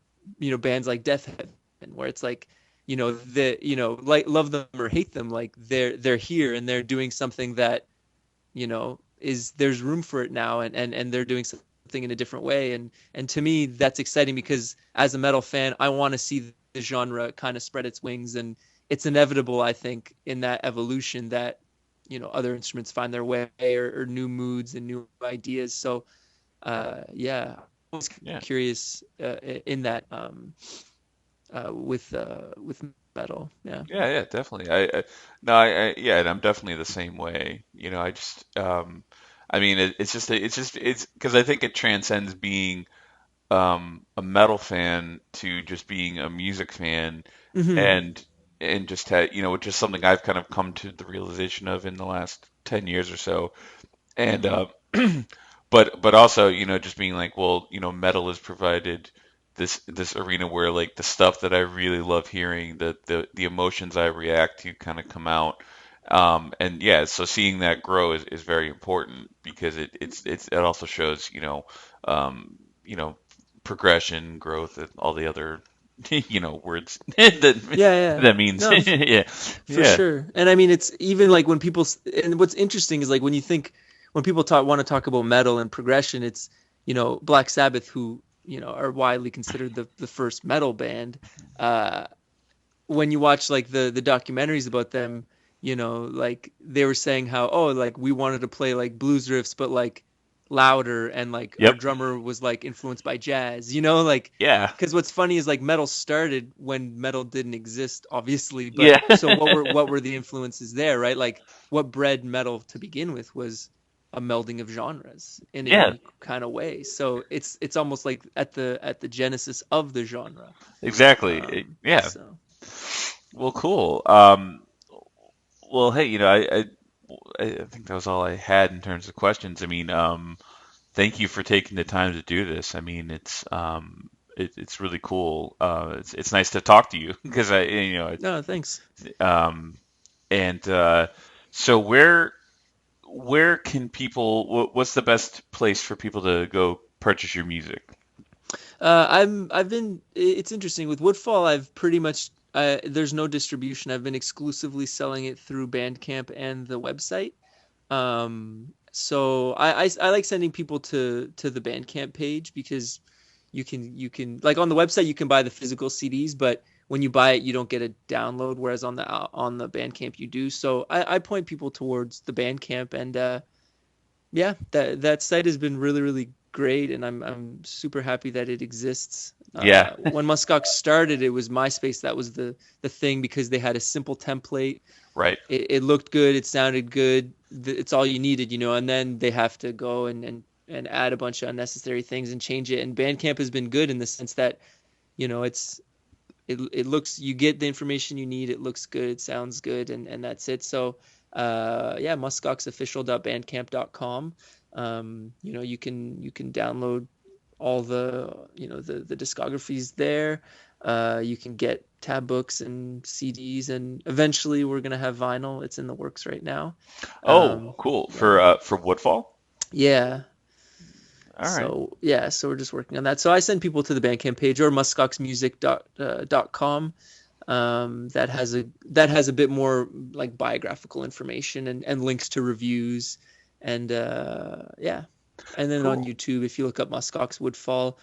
bands like Death Heaven, where it's like, like, love them or hate them, like, they're here and they're doing something that, is there's room for it now, and they're doing something in a different way, and to me that's exciting, because as a metal fan, I want to see the genre kind of spread its wings, and it's inevitable, I think, in that evolution, that other instruments find their way, or new moods and new ideas. So yeah, I was Yeah. curious in that, with metal. Yeah. Yeah, yeah, definitely. No, yeah, and I'm definitely the same way. I just, I mean, it's because I think it transcends being a metal fan to just being a music fan, Hmm. and just had, which is something I've kind of come to the realization of in the last 10 years or so. And but also, just being like, well, metal has provided this arena where, like, the stuff that I really love hearing, the emotions I react to kind of come out. And yeah, so seeing that grow is very important because it also shows, um, you know, progression, growth, and all the other words that Yeah, that means. no, Yeah, for yeah, sure. And I mean, it's even like when people, and what's interesting is like when people want to talk about metal and progression, it's, Black Sabbath, who, are widely considered the first metal band. Uh, when you watch like the documentaries about them, like they were saying how, oh, like we wanted to play like blues riffs, but like louder, and like our yep, drummer was like influenced by jazz, like yeah, because what's funny is like metal started when metal didn't exist, obviously, but yeah, so what were the influences there, right? Like what bred metal to begin with was a melding of genres in a yeah, unique kind of way. So it's almost like at the genesis of the genre. exactly. Yeah. So Well, cool. Well, hey, I think that was all I had in terms of questions. I mean, thank you for taking the time to do this. I mean, it's really cool. It's nice to talk to you because no, thanks. um, and so where can people? What's the best place for people to go purchase your music? It's interesting with Woodfall. I've pretty much there's no distribution. I've been exclusively selling it through Bandcamp and the website. So I like sending people to the Bandcamp page because you can like on the website you can buy the physical CDs, but when you buy it you don't get a download, whereas on the Bandcamp you do. So I point people towards the Bandcamp, and yeah, that site has been really, really great, and I'm super happy that it exists. Yeah, When Musk Ox started, it was MySpace that was the thing, because they had a simple template. right. It looked good, it sounded good. It's all you needed, and then they have to go and add a bunch of unnecessary things and change it. And Bandcamp has been good in the sense that, it looks, you get the information you need, it looks good, it sounds good, and that's it. So yeah, muskoxofficial.bandcamp.com. You can download all the discographies there. You can get tab books and CDs, and eventually we're gonna have vinyl. It's in the works right now. Oh, cool. Yeah, For Woodfall? yeah. All right. So yeah, so we're just working on that. So I send people to the Bandcamp page or muskoxmusic.com. That has a bit more like biographical information and links to reviews, and yeah. And then on Cool. YouTube, if you look up Musk Ox Woodfall,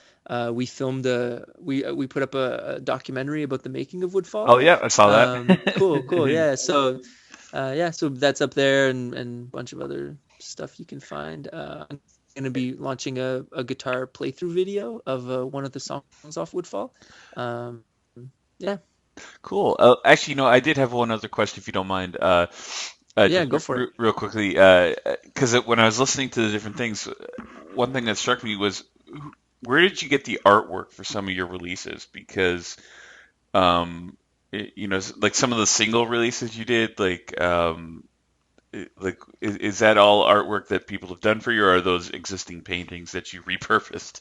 we put up a documentary about the making of Woodfall. Oh yeah, I saw that. Cool, yeah. So yeah, so that's up there, and a bunch of other stuff you can find. I'm gonna be launching a guitar playthrough video of one of the songs off Woodfall. Um, yeah, Cool. Actually, I did have one other question, if you don't mind. yeah, Just go for it. real quickly, because when I was listening to the different things, one thing that struck me was where did you get the artwork for some of your releases? Because, like some of the single releases you did, is that all artwork that people have done for you, or are those existing paintings that you repurposed?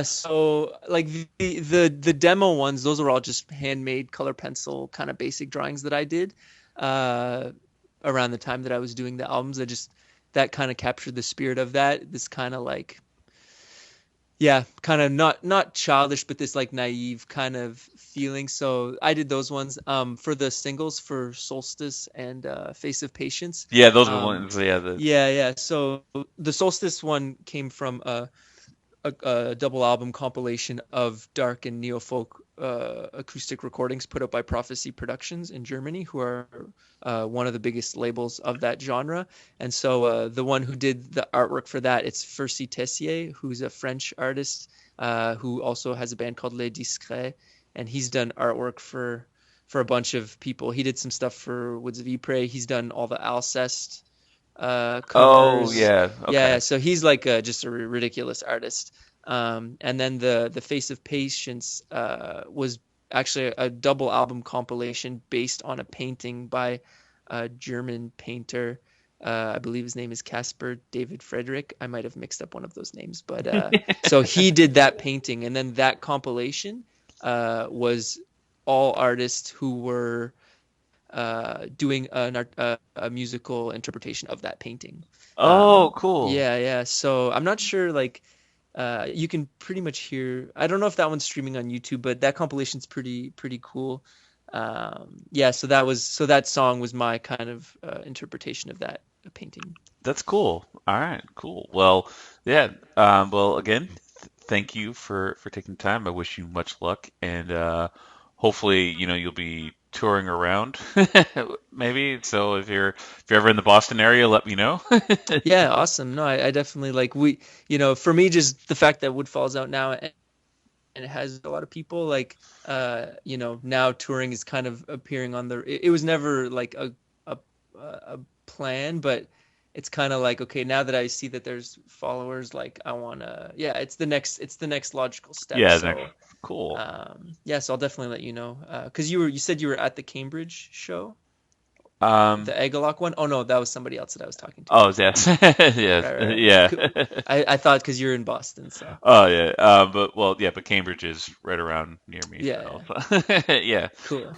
So like the demo ones, those are all just handmade color pencil kind of basic drawings that I did uh, around the time that I was doing the albums. That kind of captured the spirit of that. This kind of like, yeah, kind of not childish, but this like naive kind of feeling. So I did those ones. For the singles for Solstice and Face of Patience. Yeah, those are the Um, ones. Yeah, yeah. So the Solstice one came from a double album compilation of dark and neo-folk acoustic recordings put out by Prophecy Productions in Germany, who are one of the biggest labels of that genre. And so the one who did the artwork for that, it's Fercy Tessier, who's a French artist who also has a band called Les Discrets, and he's done artwork for a bunch of people. He did some stuff for Woods of Ypres. He's done all the Alcest Oh covers. yeah. Yeah, Okay. so he's like just a ridiculous artist. And then the Face of Patience was actually a double album compilation based on a painting by a German painter. I believe his name is Caspar David Frederick. I might have mixed up one of those names, but so he did that painting, and then that compilation was all artists who were doing a musical interpretation of that painting. Oh, cool. Yeah. So I'm not sure, like, You can pretty much hear. I don't know if that one's streaming on YouTube, but that compilation's pretty cool. Yeah, so that song was my kind of interpretation of that painting. That's cool. All right, cool. Well, yeah. Well, again, thank you for taking time. I wish you much luck, and hopefully, you'll be touring around, maybe. So if you're ever in the Boston area, let me know. Yeah, awesome. No, I definitely like for me, just the fact that Woodfall's out now and it has a lot of people like now touring is kind of appearing on it was never like a plan, but it's kind of like, okay, now that I see that there's followers, like I want to, yeah, it's the next logical step. Yeah, So cool. yeah, so I'll definitely let you know, because you said you were at the Cambridge show, the Agalloch one. Oh no, that was somebody else that I was talking to. Oh yes, yes, Right. yeah. I thought because you're in Boston, so. Oh yeah, but Cambridge is right around near me. Yeah. So. Yeah. Cool.